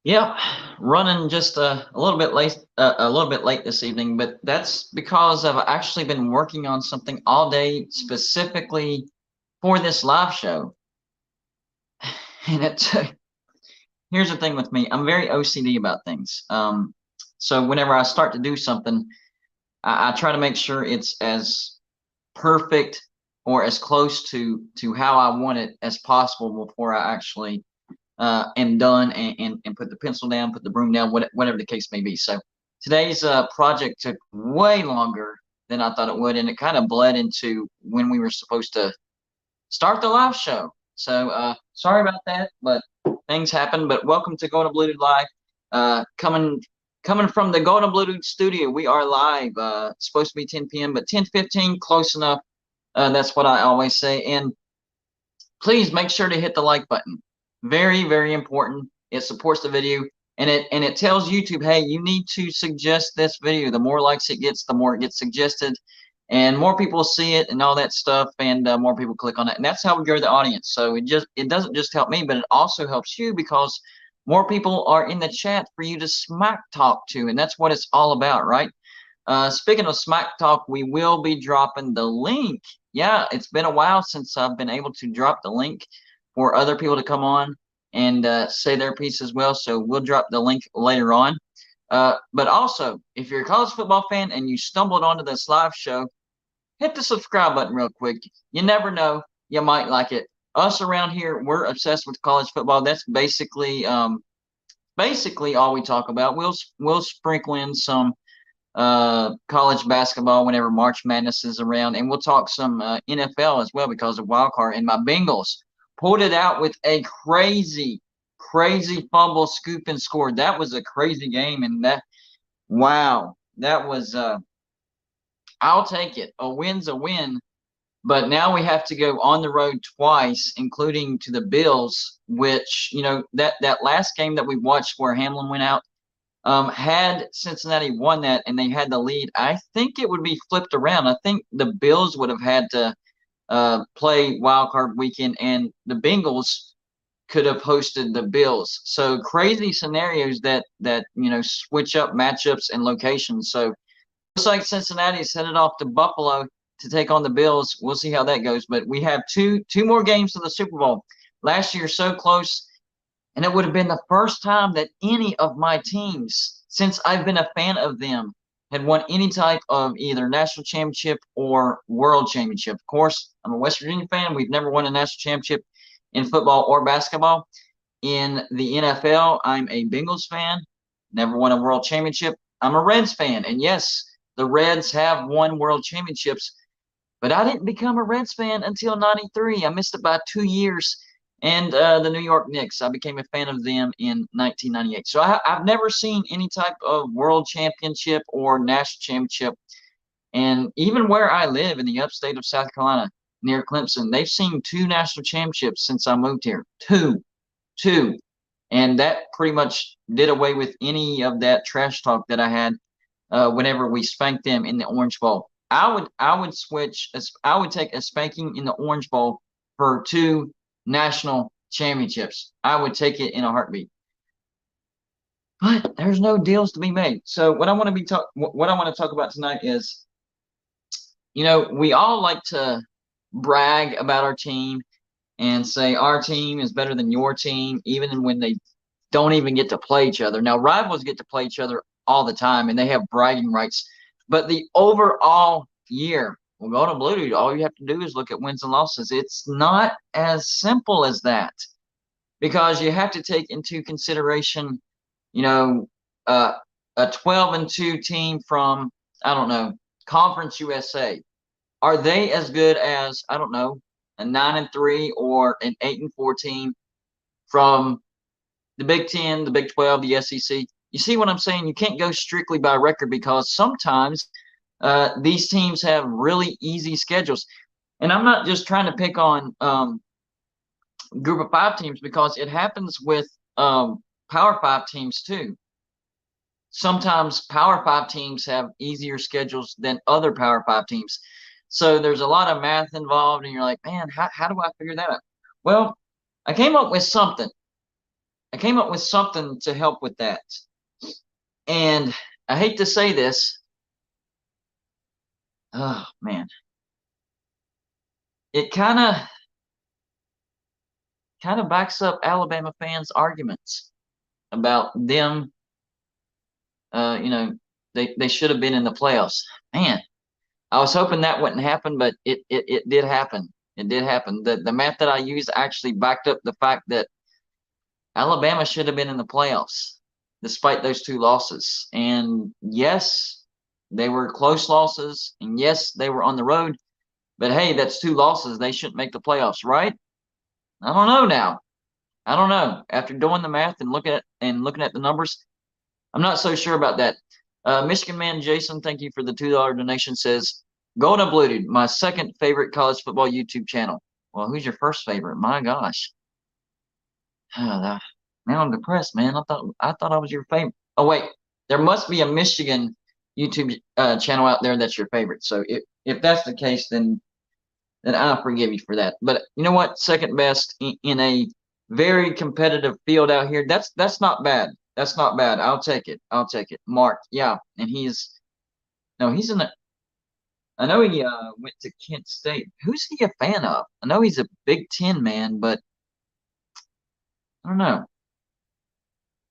Yeah, running just a little bit late this evening, but that's because I've actually been working on something all day specifically for this live show. And here's the thing with me, I'm very OCD about things. So whenever I start to do something, I try to make sure it's as perfect or as close to how I want it as possible before I actually am done and put the pencil down, put the broom down, whatever the case may be. So today's project took way longer than I thought it would, and it kind of bled into when we were supposed to start the live show. So sorry about that, but things happen. But welcome to Golden Bluetooth Live. Coming from the Golden Bluetooth studio, we are live. It's supposed to be 10 p.m., but 10:15, close enough. That's what I always say. And please make sure to hit the like button. Very, very important. It supports the video and it tells YouTube, hey, you need to suggest this video. The more likes it gets, the more it gets suggested, and more people see it and all that stuff, and more people click on it, and that's how we grow the audience. So it doesn't just help me, but it also helps you because more people are in the chat for you to smack talk to, and that's what it's all about, right? Speaking of Smack Talk, we will be dropping the link. Yeah, it's been a while since I've been able to drop the link for other people to come on and say their piece as well. So we'll drop the link later on. But also, if you're a college football fan and you stumbled onto this live show, hit the subscribe button real quick. You never know, you might like it. Us around here, we're obsessed with college football. That's basically all we talk about. We'll sprinkle in some college basketball whenever March Madness is around, and we'll talk some NFL as well because of wild card. And my Bengals pulled it out with a crazy fumble, scoop, and score. That was a crazy game, and wow, that was. I'll take it. A win's a win, but now we have to go on the road twice, including to the Bills, which that last game that we watched where Hamlin went out. Had Cincinnati won that and they had the lead, I think it would be flipped around. I think the Bills would have had to play wild card weekend, and the Bengals could have hosted the Bills. So crazy scenarios that switch up matchups and locations. So looks like Cincinnati's headed off to Buffalo to take on the Bills. We'll see how that goes. But we have two more games to the Super Bowl. Last year, so close. And it would have been the first time that any of my teams, since I've been a fan of them, had won any type of either national championship or world championship. Of course, I'm a West Virginia fan. We've never won a national championship in football or basketball. In the NFL, I'm a Bengals fan. Never won a world championship. I'm a Reds fan. And yes, the Reds have won world championships, but I didn't become a Reds fan until '93. I missed it by 2 years. And the New York Knicks, I became a fan of them in 1998. So I've never seen any type of world championship or national championship. And even where I live in the upstate of South Carolina, near Clemson, they've seen two national championships since I moved here. Two. And that pretty much did away with any of that trash talk that I had whenever we spanked them in the Orange Bowl. I would take a spanking in the Orange Bowl for two national championships. I would take it in a heartbeat. But there's no deals to be made. So what I want to talk about tonight is, we all like to brag about our team and say our team is better than your team, even when they don't even get to play each other. Now, rivals get to play each other all the time, and they have bragging rights. But the overall year, we'll go to Bluetooth. All you have to do is look at wins and losses. It's not as simple as that because you have to take into consideration, you know, uh, a 12-2 team from, I don't know, Conference USA. Are they as good as, I don't know, a 9-3 or an 8-4 team from the Big Ten, the Big 12, the SEC? You see what I'm saying? You can't go strictly by record because sometimes these teams have really easy schedules. And I'm not just trying to pick on group of five teams because it happens with Power Five teams too. Sometimes Power Five teams have easier schedules than other Power Five teams. So there's a lot of math involved, and you're like, man, how do I figure that out? Well, I came up with something. I came up with something to help with that. And I hate to say this. Oh, man. It kind of backs up Alabama fans' arguments about them. You know, they should have been in the playoffs. Man, I was hoping that wouldn't happen, but it did happen. It did happen. The math that I used actually backed up the fact that Alabama should have been in the playoffs despite those two losses. And yes, they were close losses, and yes, they were on the road. But hey, that's two losses. They shouldn't make the playoffs, right? I don't know now. I don't know. After doing the math and looking at the numbers, I'm not so sure about that. Michigan man Jason, thank you for the $2 donation. Says Golden Uploaded, my second favorite college football YouTube channel. Well, who's your first favorite? My gosh. Now I'm depressed, man. I thought I was your favorite. Oh wait, there must be a Michigan YouTube channel out there that's your favorite. So if that's the case, then I forgive you for that. But you know what? Second best in a very competitive field out here. That's not bad. That's not bad. I'll take it. I'll take it. Mark, yeah, and he's in the. I know he went to Kent State. Who's he a fan of? I know he's a Big Ten man, but I don't know.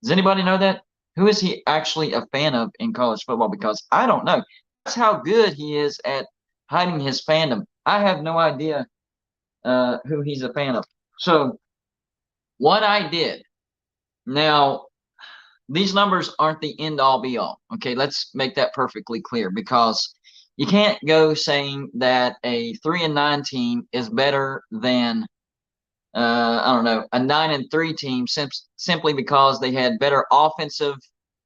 Does anybody know that? Who is he actually a fan of in college football? Because I don't know. That's how good he is at hiding his fandom. I have no idea who he's a fan of. So what I did now, these numbers aren't the end all be all. Okay, let's make that perfectly clear because you can't go saying that a 3-9 team is better than I don't know, a 9-3 team simply because they had better offensive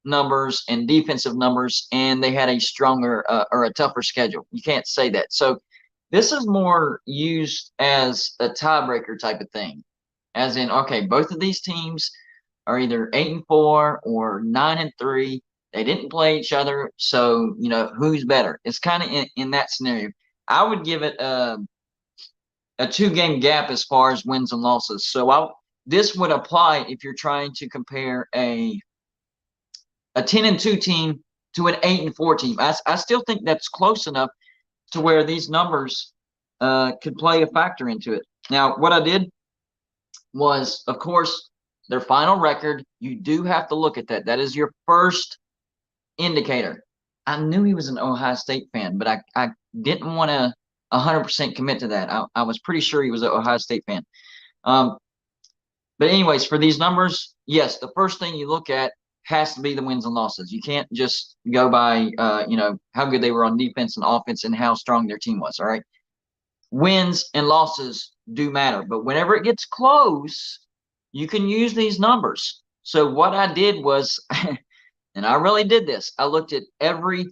numbers and defensive numbers, and they had a stronger or a tougher schedule. You can't say that. So this is more used as a tiebreaker type of thing, as in, okay, both of these teams are either 8-4 or 9-3. They didn't play each other, so who's better? It's kind of in that scenario. I would give it a 2-game gap as far as wins and losses. So this would apply if you're trying to compare a 10-2 team to an 8-4 team. I still think that's close enough to where these numbers could play a factor into it. Now, what I did was, of course, their final record. You do have to look at that. That is your first indicator. I knew he was an Ohio State fan, but I didn't want to 100% commit to that. I was pretty sure he was an Ohio State fan. But anyways, for these numbers, yes, the first thing you look at has to be the wins and losses. You can't just go by, how good they were on defense and offense and how strong their team was. All right. Wins and losses do matter, but whenever it gets close, you can use these numbers. So what I did was, and I really did this, I looked at every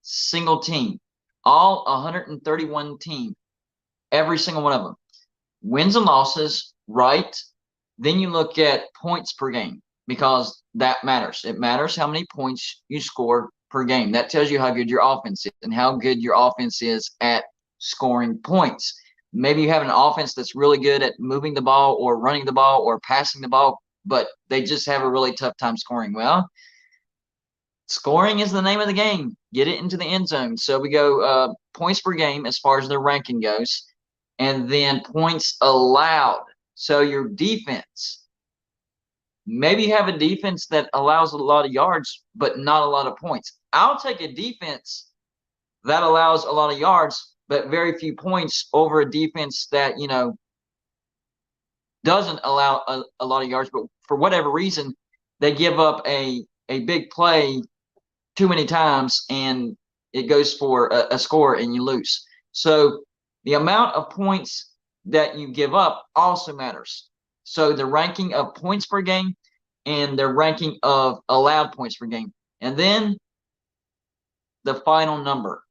single team, all 131 teams, every single one of them. Wins and losses, right? Then you look at points per game because that matters. It matters how many points you score per game. That tells you how good your offense is and how good your offense is at scoring points. Maybe you have an offense that's really good at moving the ball or running the ball or passing the ball, but they just have a really tough time scoring. Well, scoring is the name of the game. Get it into the end zone. So we go points per game as far as the ranking goes, and then points allowed. So your defense. Maybe you have a defense that allows a lot of yards, but not a lot of points. I'll take a defense that allows a lot of yards, but very few points over a defense that, doesn't allow a lot of yards, but for whatever reason, they give up a big play too many times and it goes for a score and you lose. So the amount of points that you give up also matters. So the ranking of points per game and the ranking of allowed points per game. And then the final number,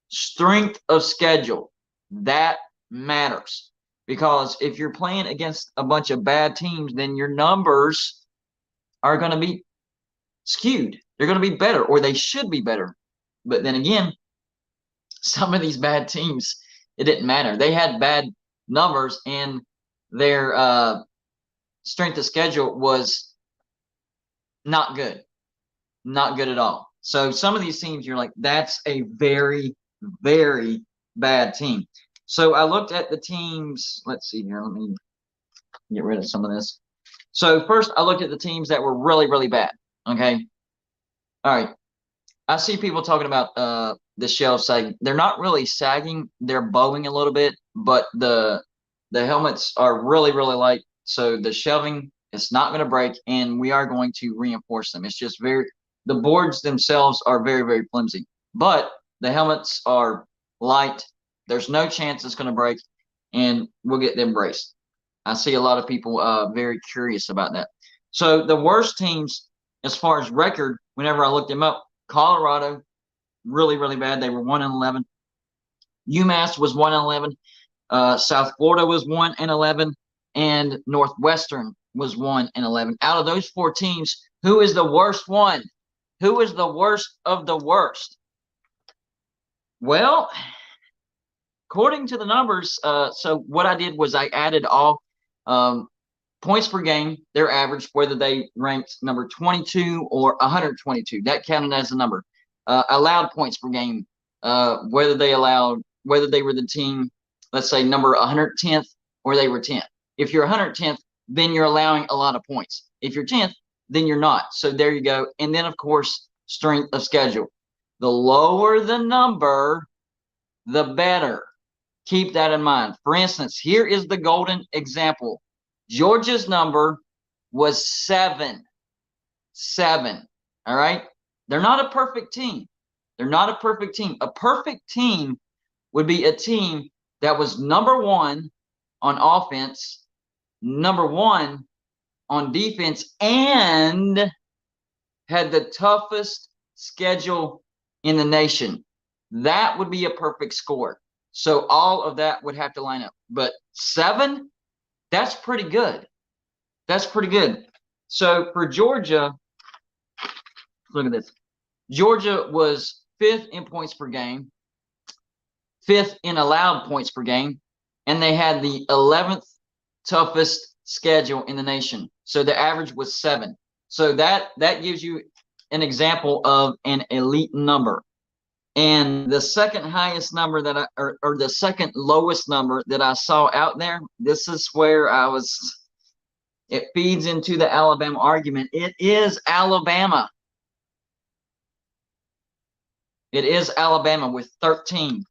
strength of schedule, that matters. Because if you're playing against a bunch of bad teams, then your numbers are going to be skewed. They're going to be better, or they should be better. But then again, some of these bad teams, it didn't matter. They had bad numbers and their strength of schedule was not good. Not good at all. So some of these teams, you're like, that's a very, very bad team. So I looked at the teams. Let's see here. Let me get rid of some of this. So first, I looked at the teams that were really, really bad. Okay. All right. I see people talking about the shelf sagging. They're not really sagging. They're bowing a little bit, but the helmets are really, really light. So the shelving is not going to break, and we are going to reinforce them. It's just the boards themselves are very, very flimsy, but the helmets are light. There's no chance it's going to break, and we'll get them braced. I see a lot of people very curious about that. So the worst teams as far as record, whenever I looked them up, Colorado, really, really bad. They were 1-11. UMass was 1-11. South Florida was 1-11, and Northwestern was 1-11. Out of those 4 teams, who is the worst one? Who is the worst of the worst? Well, according to the numbers, so what I did was I added all points per game, their average, whether they ranked number 22 or 122. That counted as a number. Allowed points per game, whether they were the team, let's say number 110th or they were 10th. If you're 110th, then you're allowing a lot of points. If you're 10th, then you're not. So there you go. And then, of course, strength of schedule. The lower the number, the better. Keep that in mind. For instance, here is the golden example. Georgia's number was 7. 7. All right? They're not a perfect team. They're not a perfect team. A perfect team would be a team that was number 1 on offense, number 1 on defense, and had the toughest schedule in the nation. That would be a perfect score. So all of that would have to line up. But 7, that's pretty good. That's pretty good. So for Georgia, look at this. Georgia was 5th in points per game, 5th in allowed points per game, and they had the 11th toughest schedule in the nation. So the average was 7. So that gives you an example of an elite number. And the second highest number that or the second lowest number that I saw out there, this is where it feeds into the Alabama argument. It is Alabama. It is Alabama with 13,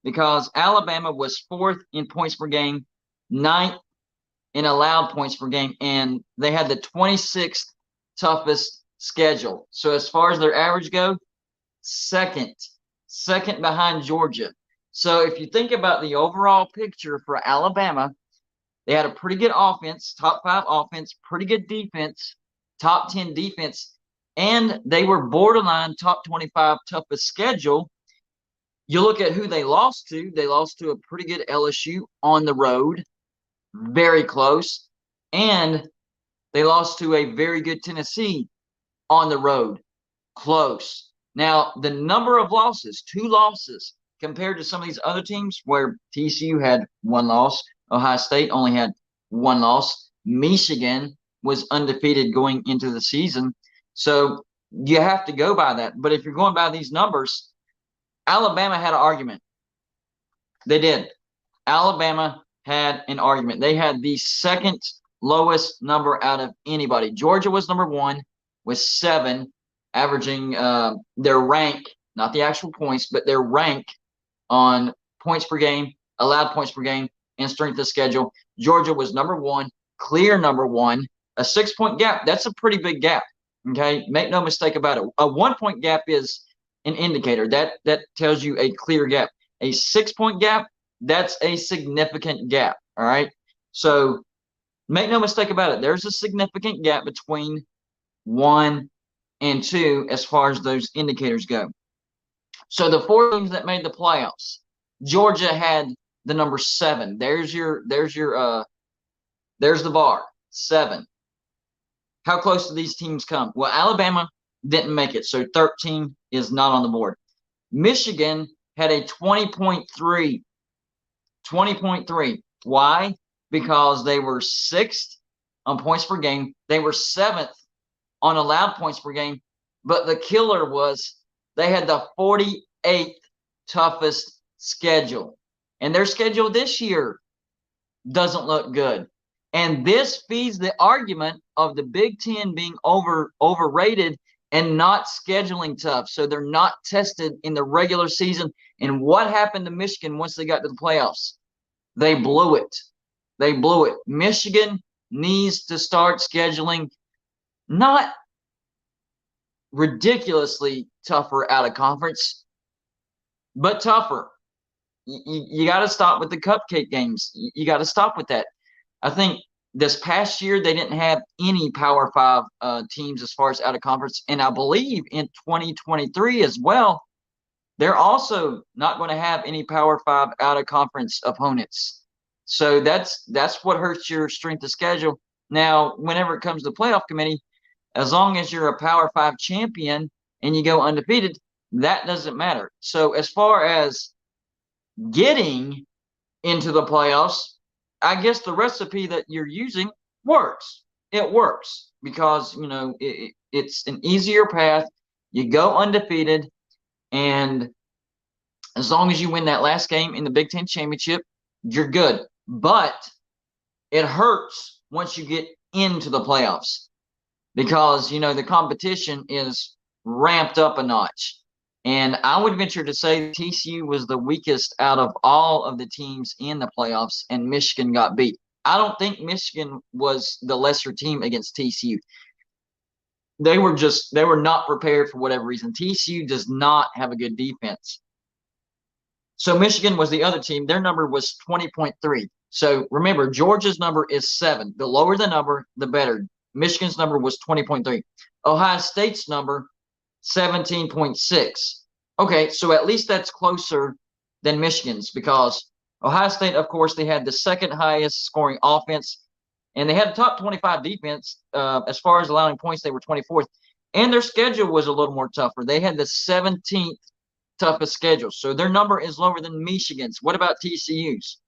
because Alabama was 4th in points per game, 9th in allowed points per game, and they had the 26th toughest schedule. So as far as their average go, second behind Georgia. So if you think about the overall picture for Alabama, they had a pretty good offense, top 5 offense, pretty good defense, top 10 defense, and they were borderline top 25 toughest schedule. You look at who they lost to. They lost to a pretty good LSU on the road, very close, and they lost to a very good Tennessee on the road, close. Now, the number of losses, 2 losses, compared to some of these other teams where TCU had 1 loss, Ohio State only had 1 loss, Michigan was undefeated going into the season. So you have to go by that. But if you're going by these numbers, Alabama had an argument. They did. Alabama had an argument. They had the second lowest number out of anybody. Georgia was number 1 with 7, averaging their rank, not the actual points, but their rank on points per game, allowed points per game, and strength of schedule. Georgia was number 1, clear number 1, a 6-point gap. That's a pretty big gap. Okay, make no mistake about it. A 1-point gap is an indicator that tells you a clear gap. A 6-point gap, that's a significant gap. All right, so make no mistake about it. There's a significant gap between 1 and 2 as far as those indicators go. So the 4 teams that made the playoffs, Georgia had the number 7. There's the bar, 7. How close do these teams come? Well, Alabama didn't make it, so 13 is not on the board. Michigan had a 20.3. 20.3. Why? Because they were 6th on points per game. They were 7th on allowed points per game. But the killer was they had the 48th toughest schedule. And their schedule this year doesn't look good. And this feeds the argument of the Big Ten being overrated and not scheduling tough. So they're not tested in the regular season. And what happened to Michigan once they got to the playoffs? They blew it. They blew it. Michigan needs to start scheduling not ridiculously tougher out of conference, but tougher. You got to stop with the cupcake games. You got to stop with that. I think this past year they didn't have any Power 5 teams as far as out of conference, and I believe in 2023 as well, they're also not going to have any Power 5 out of conference opponents. So that's what hurts your strength of schedule. Now, whenever it comes to playoff committee, as long as you're a Power 5 champion and you go undefeated, that doesn't matter. So as far as getting into the playoffs, I guess the recipe that you're using works. It works because, it's an easier path. You go undefeated, and as long as you win that last game in the Big Ten championship, you're good. But it hurts once you get into the playoffs because, the competition is ramped up a notch. And I would venture to say TCU was the weakest out of all of the teams in the playoffs, and Michigan got beat. I don't think Michigan was the lesser team against TCU. They were not prepared for whatever reason. TCU does not have a good defense. So Michigan was the other team. Their number was 20.3. So remember, Georgia's number is 7. The lower the number, the better. Michigan's number was 20.3. Ohio State's number, 17.6. Okay, so at least that's closer than Michigan's because Ohio State, of course, they had the second highest scoring offense, and they had a top 25 defense. As far as allowing points, they were 24th, and their schedule was a little more tougher. They had the 17th toughest schedule, so their number is lower than Michigan's. What about TCU's?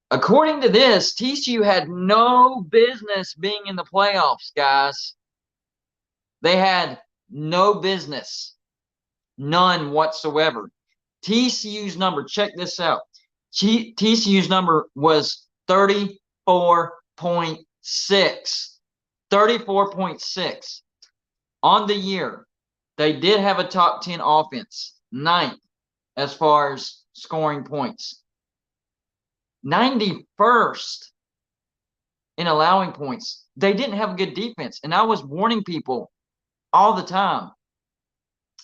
According to this, TCU had no business being in the playoffs, guys. They had no business, none whatsoever. TCU's number, check this out. TCU's number was 34.6. 34.6. On the year, they did have a top 10 offense, 9th as far as scoring points. 91st in allowing points. They didn't have a good defense, and I was warning people all the time.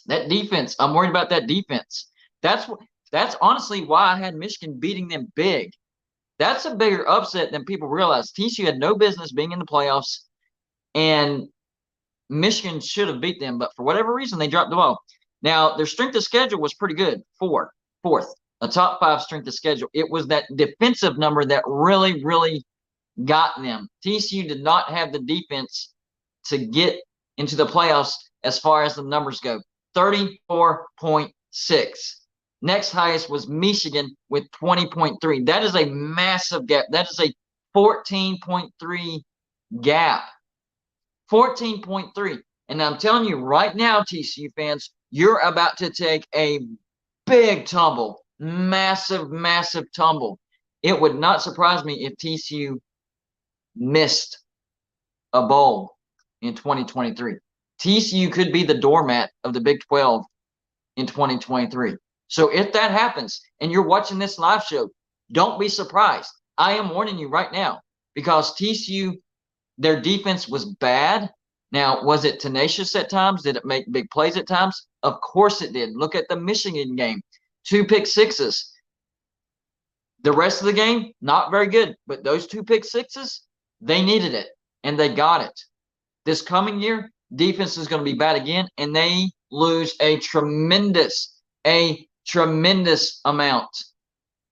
That defense, I'm worried about that defense. That's honestly why I had Michigan beating them big. That's a bigger upset than people realize. TCU had no business being in the playoffs, and Michigan should have beat them, but for whatever reason, they dropped the ball. Now, their strength of schedule was pretty good. Fourth, a top 5 strength of schedule. It was that defensive number that really, really got them. TCU did not have the defense to get into the playoffs as far as the numbers go. 34.6. Next highest was Michigan with 20.3. That is a massive gap. That is a 14.3 gap. 14.3. And I'm telling you right now, TCU fans, you're about to take a big tumble. Massive, massive tumble. It would not surprise me if TCU missed a bowl in 2023. TCU could be the doormat of the Big 12 in 2023. So if that happens and you're watching this live show, don't be surprised. I am warning you right now because TCU, their defense was bad. Now, was it tenacious at times? Did it make big plays at times? Of course it did. Look at the Michigan game. 2 pick sixes. The rest of the game, not very good. But those 2 pick sixes, they needed it, and they got it. This coming year, defense is going to be bad again, and they lose a tremendous amount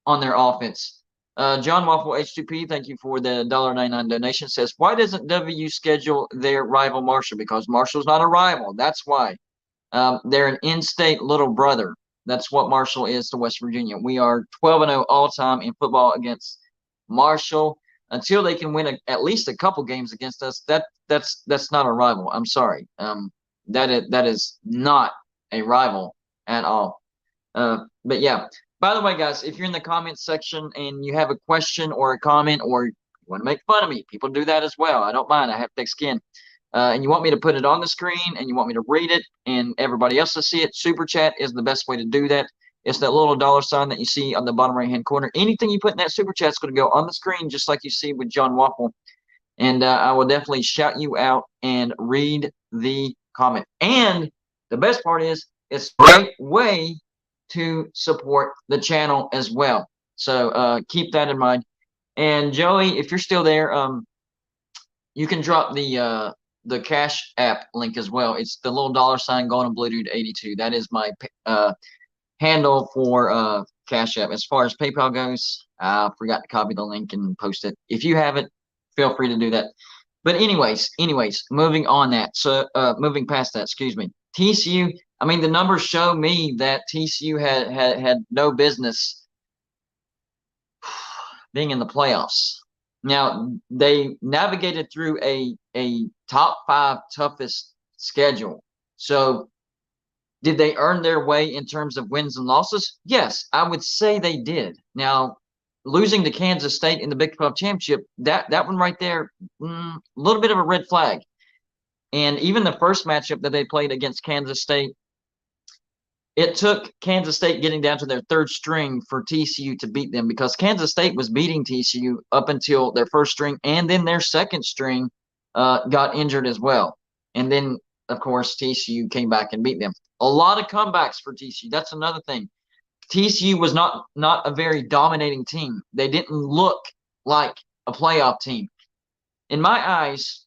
on their offense. John Waffle H2P, thank you for the $1.99 donation, says, why doesn't W schedule their rival Marshall? Because Marshall's not a rival. That's why. They're an in-state little brother. That's what Marshall is to West Virginia. We are 12-0 all-time in football against Marshall. until they can win at least a couple games against us, that's not a rival. I'm sorry. That is not a rival at all. But yeah. By the way, guys, if you're in the comments section and you have a question or a comment, or you want to make fun of me, people do that as well. I don't mind. I have thick skin. And you want me to put it on the screen and you want me to read it and everybody else to see it, Super Chat is the best way to do that. It's that little dollar sign that you see on the bottom right-hand corner. Anything you put in that Super Chat is going to go on the screen, just like you see with John Waffle. And I will definitely shout you out and read the comment. And the best part is, it's a great way to support the channel as well. So keep that in mind. And Joey, if you're still there, you can drop the Cash App link as well. It's the little dollar sign Golden Blue Dude 82. That is my handle for Cash App. As far as PayPal goes, I forgot to copy the link and post it. If you have it, feel free to do that. But anyways, moving on that. So moving past that, excuse me. TCU, I mean, the numbers show me that TCU had no business being in the playoffs. Now, they navigated through a top 5 toughest schedule. So did they earn their way in terms of wins and losses? Yes, I would say they did. Now, losing to Kansas State in the Big 12 championship, that one right there, a little bit of a red flag. And even the first matchup that they played against Kansas State, it took Kansas State getting down to their third string for TCU to beat them, because Kansas State was beating TCU up until their first string, and then their second string got injured as well. And then, of course, TCU came back and beat them. A lot of comebacks for TCU. That's another thing. TCU was not a very dominating team. They didn't look like a playoff team. In my eyes,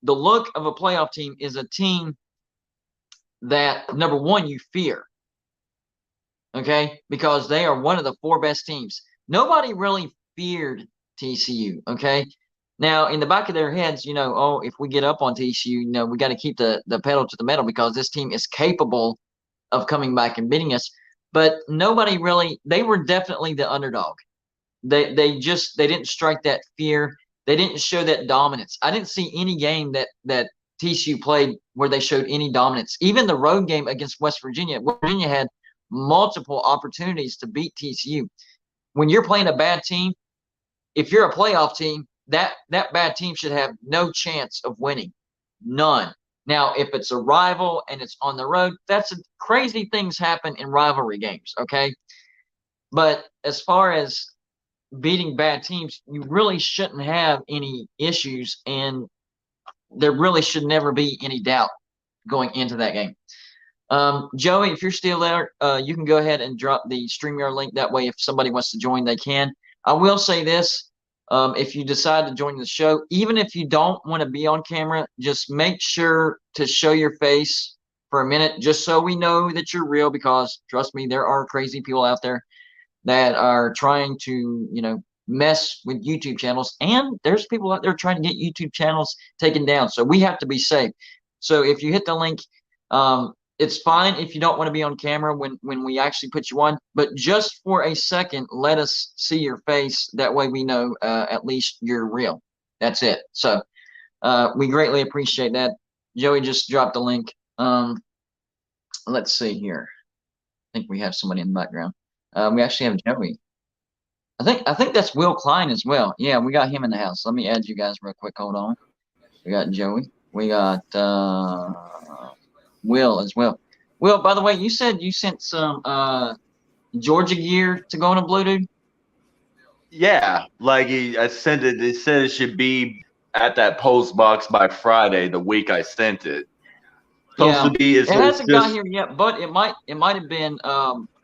the look of a playoff team is a team that, number one, you fear. Okay? Because they are one of the 4 best teams. Nobody really feared TCU. Okay? Now, in the back of their heads, oh, if we get up on TCU, we got to keep the pedal to the metal, because this team is capable of coming back and beating us. But nobody really, they were definitely the underdog. They didn't strike that fear. They didn't show that dominance. I didn't see any game that TCU played where they showed any dominance. Even the road game against West Virginia had multiple opportunities to beat TCU. When you're playing a bad team, if you're a playoff team, that bad team should have no chance of winning. None. Now, if it's a rival and it's on the road, crazy things happen in rivalry games, okay? But as far as beating bad teams, you really shouldn't have any issues, and there really should never be any doubt going into that game. Joey, if you're still there, you can go ahead and drop the StreamYard link. That way, if somebody wants to join, they can. I will say this. If you decide to join the show, even if you don't want to be on camera, just make sure to show your face for a minute, just so we know that you're real, because trust me, there are crazy people out there that are trying to, mess with YouTube channels, and there's people out there trying to get YouTube channels taken down. So we have to be safe. So if you hit the link, it's fine if you don't want to be on camera when we actually put you on, but just for a second, let us see your face. That way we know at least you're real. That's it. So we greatly appreciate that. Joey just dropped the link. Let's see here. I think we have somebody in the background. We actually have Joey. I think that's Will Klein as well. Yeah, we got him in the house. Let me add you guys real quick. Hold on. We got Joey. We got Will as well. Will, by the way, you said you sent some Georgia gear to Golden Blue Dude? Yeah, like I sent it. It said it should be at that post box by Friday, the week I sent it. Yeah, it hasn't got here yet, but it might have been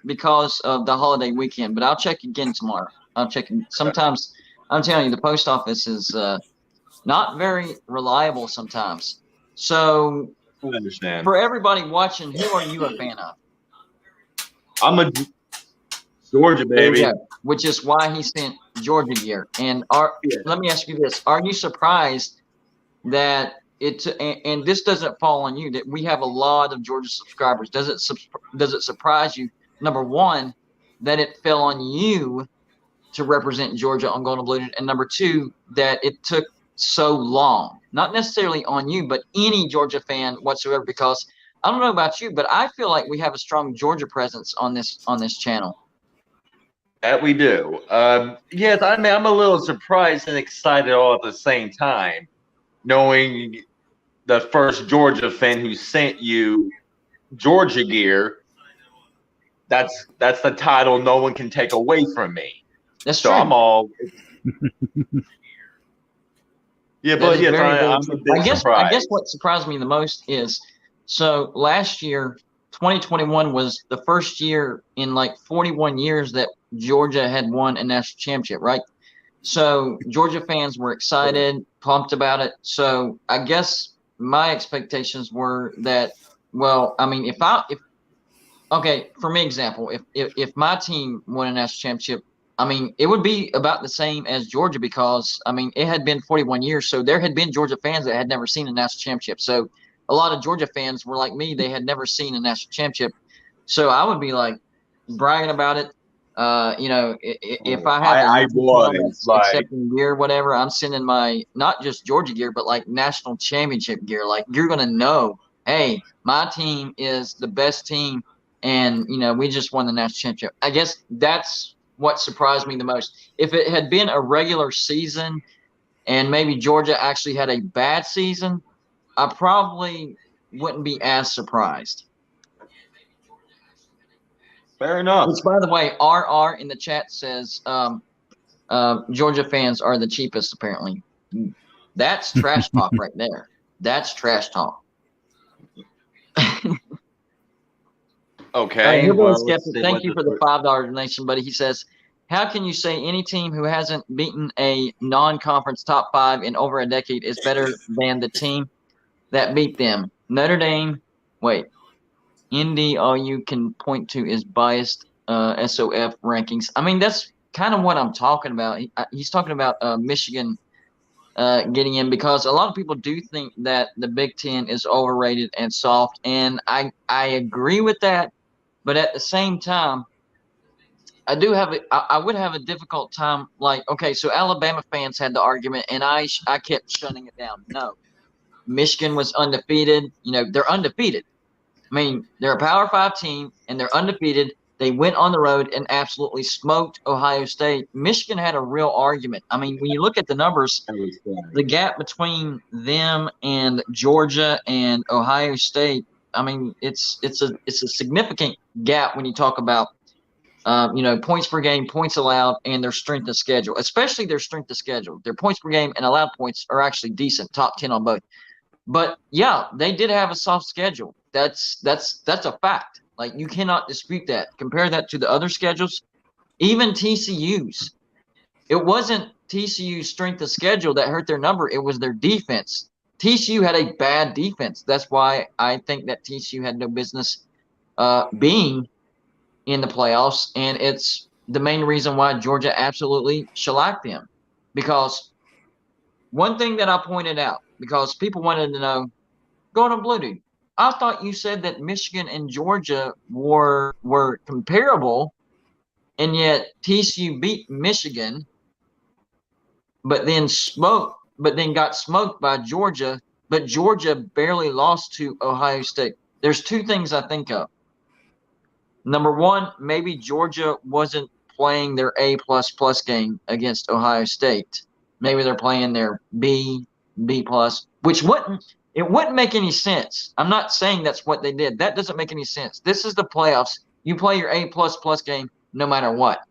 because of the holiday weekend. But I'll check again tomorrow. I'll check. Sometimes I'm telling you, the post office is not very reliable sometimes. So I understand. For everybody watching, who are you a fan of? I'm a Georgia baby, which is why he sent Georgia gear. And let me ask you this: are you surprised that and this doesn't fall on you, that we have a lot of Georgia subscribers? Does it surprise you, number one, that it fell on you to represent Georgia on Golden Blue, and number two, that it took so long. Not necessarily on you, but any Georgia fan whatsoever, because I don't know about you, but I feel like we have a strong Georgia presence on this channel. That we do. Yes, I mean, I'm a little surprised and excited all at the same time, knowing the first Georgia fan who sent you Georgia gear. That's the title no one can take away from me. That's so true. I'm all. Yeah, but yes, I'm a bit surprised. I guess what surprised me the most is, so last year, 2021 was the first year in like 41 years that Georgia had won a national championship, right? So Georgia fans were excited, pumped about it. So I guess my expectations were that, well, I mean, okay, for me, example, if my team won a national championship, I mean, it would be about the same as Georgia because, I mean, it had been 41 years. So there had been Georgia fans that had never seen a national championship. So a lot of Georgia fans were like me. They had never seen a national championship. So I would be like bragging about it. If I have I was like accepting gear, whatever, I'm sending my, not just Georgia gear, but like national championship gear. Like you're going to know, hey, my team is the best team. And, we just won the national championship. I guess that's what surprised me the most. If it had been a regular season and maybe Georgia actually had a bad season, I probably wouldn't be as surprised. Fair enough. Which, by the way, RR in the chat says Georgia fans are the cheapest, apparently. That's trash talk right there. That's trash talk. Okay. Thank you for the $5 donation, buddy. He says, how can you say any team who hasn't beaten a non-conference top five in over a decade is better than the team that beat them? Notre Dame, Indy, all you can point to is biased SOF rankings. I mean, that's kind of what I'm talking about. He's talking about Michigan getting in because a lot of people do think that the Big Ten is overrated and soft, and I agree with that. But at the same time, I would have a difficult time. Like, okay, so Alabama fans had the argument, and I kept shutting it down. No, Michigan was undefeated. They're undefeated. I mean, they're a Power 5 team, and they're undefeated. They went on the road and absolutely smoked Ohio State. Michigan had a real argument. I mean, when you look at the numbers, the gap between them and Georgia and Ohio State, I mean, it's a significant gap when you talk about points per game, points allowed, and their strength of schedule, especially their strength of schedule. Their points per game and allowed points are actually decent, top 10 on both. But yeah, they did have a soft schedule. That's a fact. Like, you cannot dispute that. Compare that to the other schedules, even TCU's. It wasn't TCU's strength of schedule that hurt their number. It was their defense. TCU had a bad defense. That's why I think that TCU had no business being in the playoffs, and it's the main reason why Georgia absolutely shellacked them. Because one thing that I pointed out, because people wanted to know, Golden Blue Dude, I thought you said that Michigan and Georgia were comparable, and yet TCU beat Michigan, but then got smoked by Georgia, but Georgia barely lost to Ohio State. There's two things I think of. Number one, maybe Georgia wasn't playing their A++ game against Ohio State. Maybe they're playing their B+, which wouldn't make any sense. I'm not saying that's what they did. That doesn't make any sense. This is the playoffs. You play your A++ game no matter what.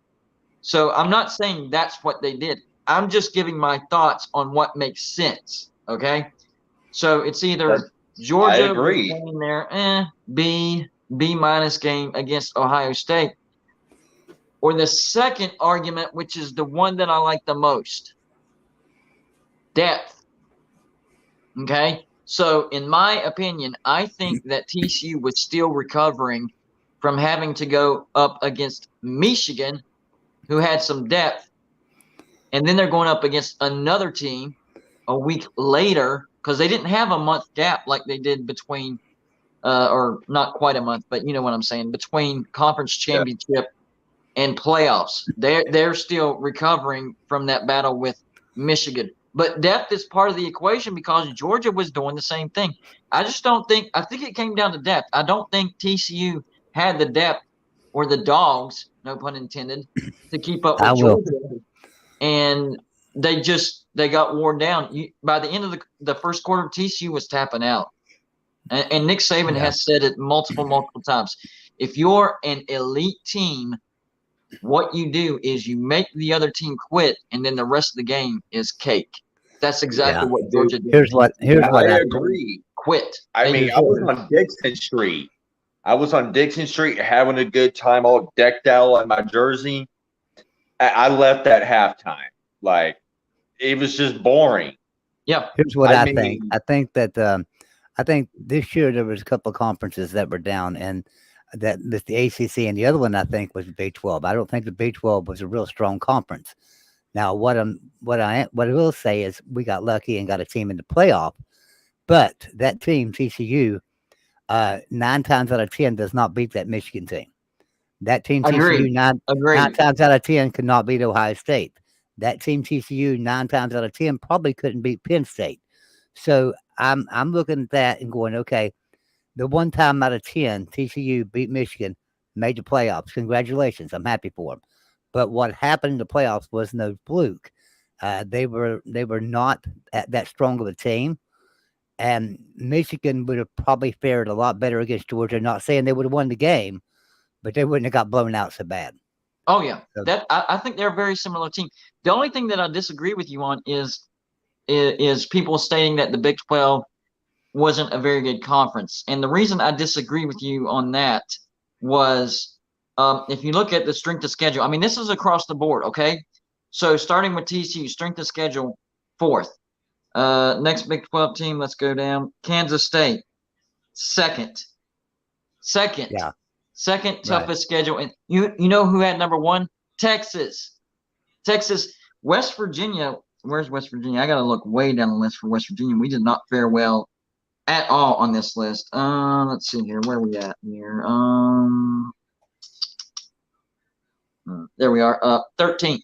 So I'm not saying that's what they did. I'm just giving my thoughts on what makes sense. Okay? So it's either Georgia was playing their B- game against Ohio State, or the second argument, which is the one that I like the most, depth. Okay, so in my opinion, I think that TCU was still recovering from having to go up against Michigan, who had some depth, and then they're going up against another team a week later, because they didn't have a month gap like they did between or not quite a month, but you know what I'm saying, between conference championship and playoffs. They're still recovering from that battle with Michigan. But depth is part of the equation because Georgia was doing the same thing. I just don't think – I think it came down to depth. I don't think TCU had the depth or the dogs, no pun intended, to keep up with Georgia. And they got worn down. By the end of the first quarter, TCU was tapping out. And Nick Saban has said it multiple times. If you're an elite team, what you do is you make the other team quit, and then the rest of the game is cake. That's exactly what Georgia did. Here's what I agree. Quit. I mean, I was on Dixon Street. Having a good time, all decked out in my jersey. I left at halftime. Like, it was just boring. Yeah. Here's what I think. I think that I think this year there was a couple of conferences that were down, and that with the ACC, and the other one I think was the Big 12. I don't think the Big 12 was a real strong conference. Now, what I will say is we got lucky and got a team in the playoff, but that team TCU, 9 times out of 10 does not beat that Michigan team. That team TCU 9 times out of 10 could not beat Ohio State. That team TCU 9 times out of 10 probably couldn't beat Penn State. So I'm looking at that and going, okay, the 1 time out of 10 TCU beat Michigan, made the playoffs. Congratulations, I'm happy for them. But what happened in the playoffs was no fluke. They were not that strong of a team, and Michigan would have probably fared a lot better against Georgia. Not saying they would have won the game, but they wouldn't have got blown out so bad. Oh yeah, I think they're a very similar team. The only thing that I disagree with you on is people stating that the Big 12 wasn't a very good conference, and the reason I disagree with you on that was if you look at the strength of schedule. I mean, this is across the board. Okay, so starting with TCU, strength of schedule 4th. Next Big 12 team, let's go down. Kansas State, second. Yeah. Second toughest schedule. And you know who had number 1? Texas. West Virginia. Where's West Virginia? I got to look way down the list for West Virginia. We did not fare well at all on this list. Let's see here. Where are we at here? There we are. 13th.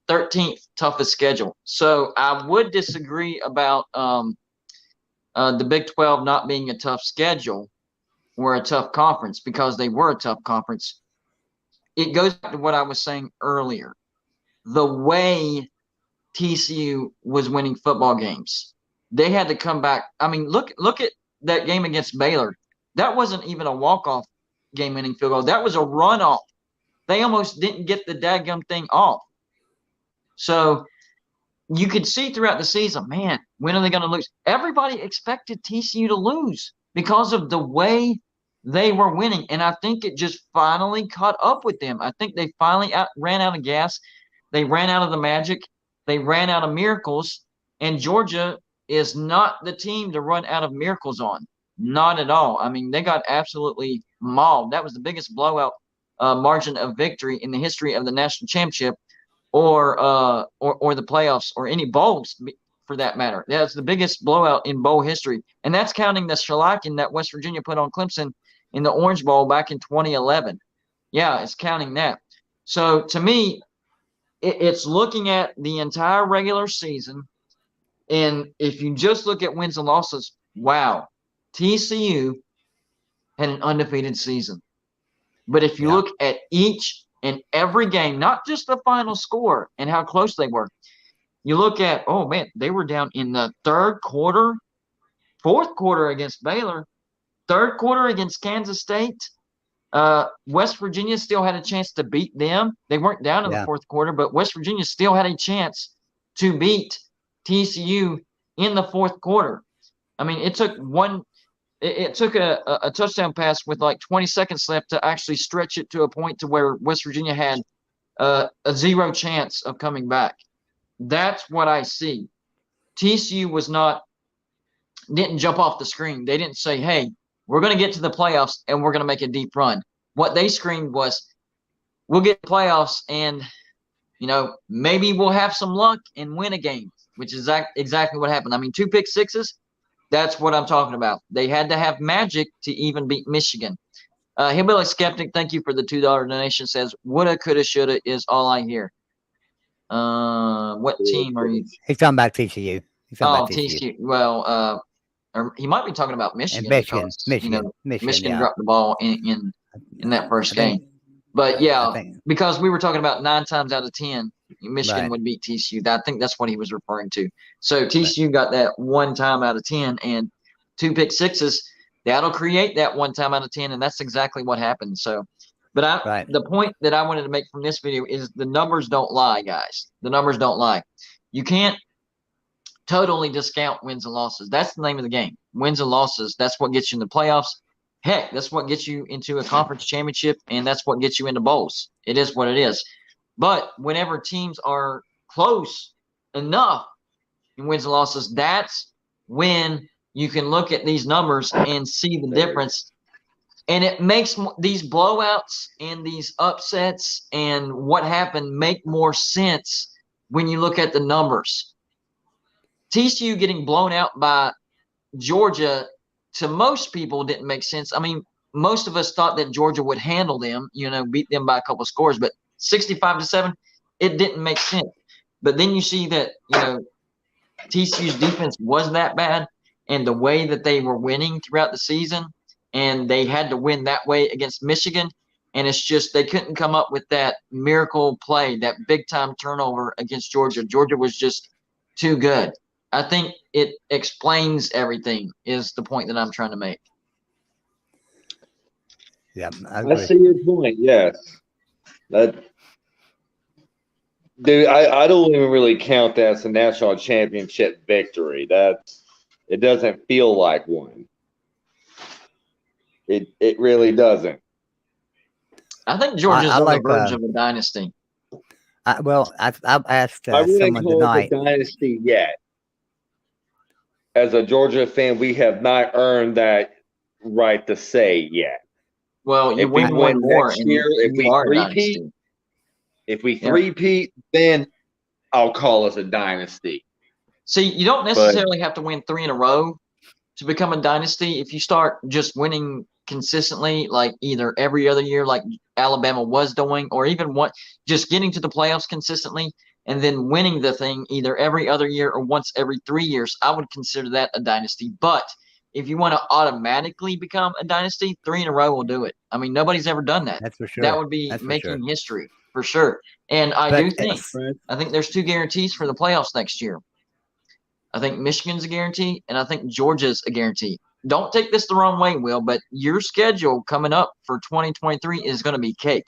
13th toughest schedule. So I would disagree about the Big 12 not being a tough schedule or a tough conference, because they were a tough conference. It goes back to what I was saying earlier. The way TCU was winning football games, they had to come back. I mean, look at that game against Baylor. That wasn't even a walk-off game-winning field goal. That was a runoff. They almost didn't get the daggum thing off. So you could see throughout the season, man, when are they going to lose? Everybody expected TCU to lose because of the way they were winning. And I think it just finally caught up with them. I think they finally ran out of gas. They ran out of the magic. They ran out of miracles. And Georgia is not the team to run out of miracles on. Not at all. I mean, they got absolutely mauled. That was the biggest blowout margin of victory in the history of the national championship or the playoffs or any bowls for that matter. That's the biggest blowout in bowl history. And that's counting the shellacking that West Virginia put on Clemson in the Orange Bowl back in 2011. Yeah, it's counting that. So to me, it's looking at the entire regular season. And if you just look at wins and losses, wow, TCU had an undefeated season. But if you look at each and every game, not just the final score and how close they were, you look at, oh, man, they were down in the third quarter, fourth quarter against Baylor, third quarter against Kansas State. West Virginia still had a chance to beat them. They weren't down in the fourth quarter, but West Virginia still had a chance to beat TCU in the fourth quarter. I mean, it took a touchdown pass with like 20 seconds left to actually stretch it to a point to where West Virginia had a 0 chance of coming back. That's what I see. TCU didn't jump off the screen. They didn't say, hey, we're going to get to the playoffs and we're going to make a deep run. What they screamed was, we'll get the playoffs and, maybe we'll have some luck and win a game, which is exactly what happened. I mean, 2 pick sixes, that's what I'm talking about. They had to have magic to even beat Michigan. Hillbilly Skeptic, thank you for the $2 donation. Says woulda, coulda, shoulda is all I hear. What team are you? He's talking about TCU. He's talking Oh, about TCU. TCU. Well, or he might be talking about And Michigan, Michigan, because Michigan yeah. dropped the ball in that first I think, game. But I yeah, think, because we were talking about 9 times out of 10, Michigan right. would beat TCU. I think that's what he was referring to. So TCU got that 1 time out of 10, and 2 pick sixes. That'll create that 1 time out of 10, and that's exactly what happened. So, but Right. the point that I wanted to make from this video is the numbers don't lie, guys. The numbers don't lie. You can't totally discount wins and losses. That's the name of the game. Wins and losses. That's what gets you in the playoffs. Heck, that's what gets you into a conference championship, and that's what gets you into bowls. It is what it is. But whenever teams are close enough in wins and losses, that's when you can look at these numbers and see the difference. And it makes these blowouts and these upsets and what happened make more sense when you look at the numbers. TCU getting blown out by Georgia, to most people, didn't make sense. I mean, most of us thought that Georgia would handle them, beat them by a couple of scores, but 65-7, it didn't make sense. But then you see that, TCU's defense was that bad, and the way that they were winning throughout the season, and they had to win that way against Michigan. And it's just they couldn't come up with that miracle play, that big time turnover against Georgia. Georgia was just too good. I think it explains everything, is the point that I'm trying to make. Yeah, I see your point. Yes, dude, I don't even really count that as a national championship victory. It doesn't feel like one. It really doesn't. I think Georgia's on the verge of a dynasty. I've asked I wouldn't someone call tonight. it a dynasty yet. As a Georgia fan, we have not earned that right to say yet. Well, you win one more next year, if we three-peat, then I'll call us a dynasty. See, you don't necessarily have to win 3 in a row to become a dynasty. If you start just winning consistently, like either every other year, like Alabama was doing, or even just getting to the playoffs consistently and then winning the thing either every other year or once every 3 years, I would consider that a dynasty. But if you want to automatically become a dynasty, 3 in a row will do it. I mean, nobody's ever done that. That's for sure. That would be making history for sure. And I think there's 2 guarantees for the playoffs next year. I think Michigan's a guarantee, and I think Georgia's a guarantee. Don't take this the wrong way, Will, but your schedule coming up for 2023 is going to be cake.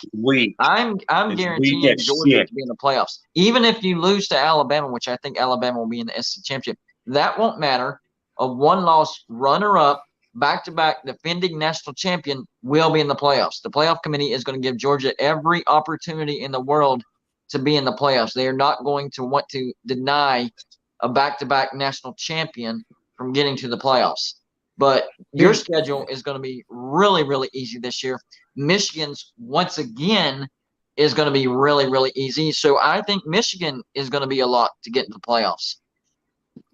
I'm guaranteeing Georgia to be in the playoffs. Even if you lose to Alabama, which I think Alabama will be in the SEC championship, that won't matter. A 1-loss runner-up, back-to-back defending national champion will be in the playoffs. The playoff committee is going to give Georgia every opportunity in the world to be in the playoffs. They are not going to want to deny a back-to-back national champion from getting to the playoffs. But your schedule is going to be really, really easy this year. Michigan's, once again, is going to be really, really easy. So I think Michigan is going to be a lot to get into the playoffs.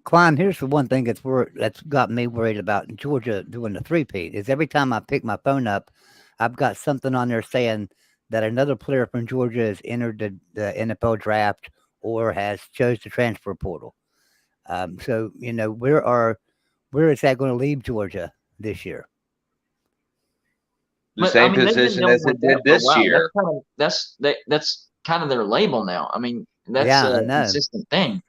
Quan, here's the one thing that's got me worried about Georgia doing the three-peat is every time I pick my phone up, I've got something on there saying that another player from Georgia has entered the NFL draft or has chose the transfer portal. So, where is that going to leave Georgia this year? The same position as it did this year. That's kind of their label now. I mean, that's a consistent thing.